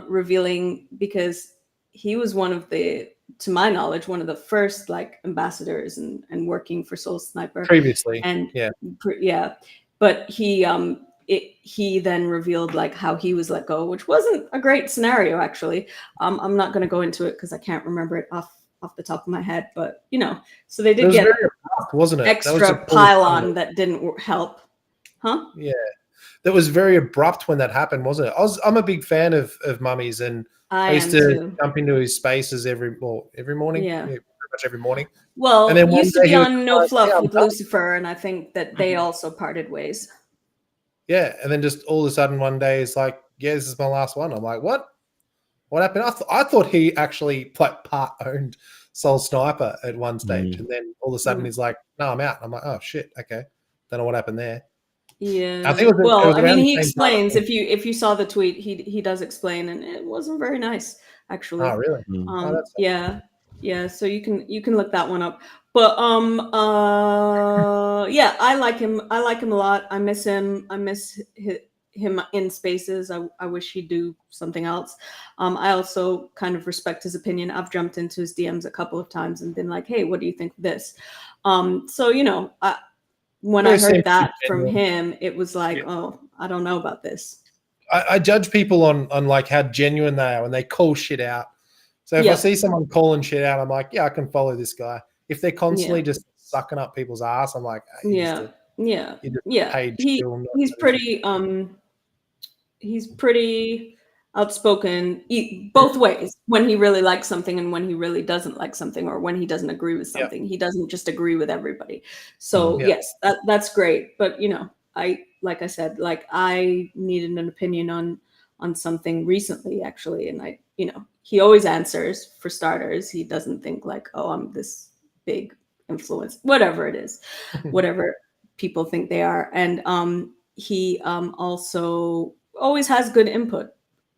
revealing, because he was one of the, to my knowledge, one of the first like ambassadors and working for Soul Sniper previously. And but he then revealed like how he was let go, which wasn't a great scenario, actually. I'm not going to go into it because I can't remember it off the top of my head, but you know, so they did get very abrupt, wasn't it? Extra pylon that didn't help, huh? Yeah, that was very abrupt when that happened, wasn't it? I'm a big fan of Mummies, and I used to jump into his spaces every morning. Yeah, pretty much every morning. Well, and then used to be on No Fluff with Lucifer, and I think that they also parted ways. Yeah, and then just all of a sudden one day it's like, yeah, this is my last one. I'm like, what? What happened? I thought he actually part owned Soul Sniper at one stage, and then all of a sudden he's like, no, I'm out. I'm like, oh shit, okay, don't know what happened there. Yeah, I think I mean, he explains. If you saw the tweet, he does explain, and it wasn't very nice, actually. Oh, really? Yeah. So you can look that one up. But yeah, I like him. I like him a lot. I miss him. I miss him in spaces. I wish he'd do something else. I also kind of respect his opinion. I've jumped into his DMs a couple of times and been like, hey, what do you think of this? So you know, when I heard that from him, it was like, oh, I don't know about this. I judge people on like how genuine they are when they call shit out. So if I see someone calling shit out, I'm like, yeah, I can follow this guy. If they're constantly just sucking up people's ass, I'm like, hey, he's pretty outspoken both ways, when he really likes something and when he really doesn't like something, or when he doesn't agree with something. He doesn't just agree with everybody. So yes, that's great. But you know, like I said, like I needed an opinion on something recently, actually, and you know, he always answers. For starters, he doesn't think like, oh, I'm this big influence, whatever it is, whatever people think they are. And he also always has good input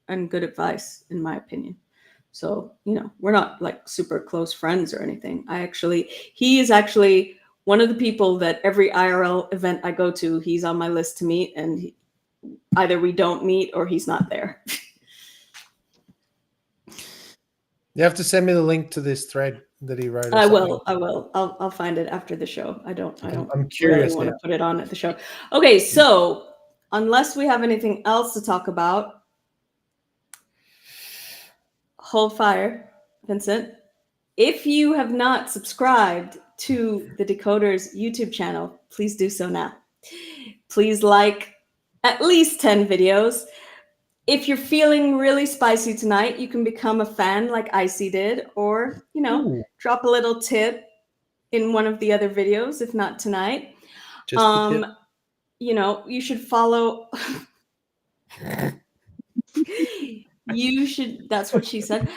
and good advice, in my opinion. So, you know, we're not like super close friends or anything. He is actually one of the people that every IRL event I go to, he's on my list to meet, and either we don't meet or he's not there. You have to send me the link to this thread that he wrote. I will. I'll find it after the show. I'm curious. Really want to put it on at the show. Okay, so unless we have anything else to talk about, hold fire, Vincent. If you have not subscribed to the Decoders YouTube channel, please do so now. Please like at least 10 videos. If you're feeling really spicy tonight, you can become a fan like Icy did, or, you know, drop a little tip in one of the other videos, if not tonight. You know, you should follow. That's what she said.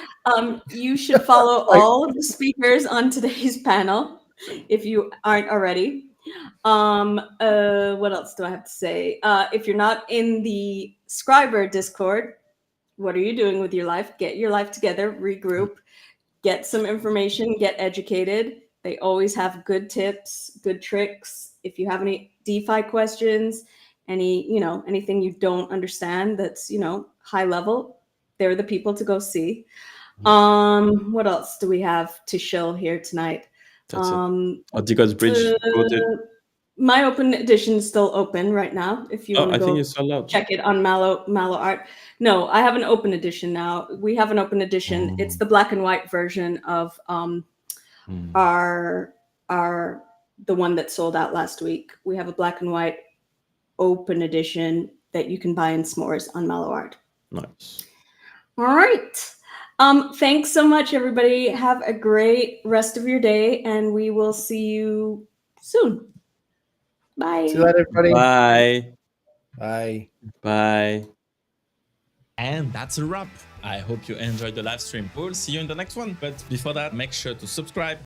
You should follow all of the speakers on today's panel if you aren't already. What else do I have to say? If you're not in the Skribr Discord, what are you doing with your life? Get your life together, regroup, get some information, get educated. They always have good tips, good tricks. If you have any DeFi questions, anything you don't understand that's, high level, they're the people to go see. What else do we have to show here tonight? That's it. DeGods Bridge voted. My open edition is still open right now. If you want to I think go you sold out. check it on Mallow Art. No, I have an open edition now. We have an open edition. It's the black and white version of our the one that sold out last week. We have a black and white open edition that you can buy in s'mores on Mallow Art. Nice. All right. Thanks so much, everybody. Have a great rest of your day, and we will see you soon. Bye. See you later, everybody. Bye. Bye. Bye. And that's a wrap. I hope you enjoyed the live stream. We'll see you in the next one. But before that, make sure to subscribe,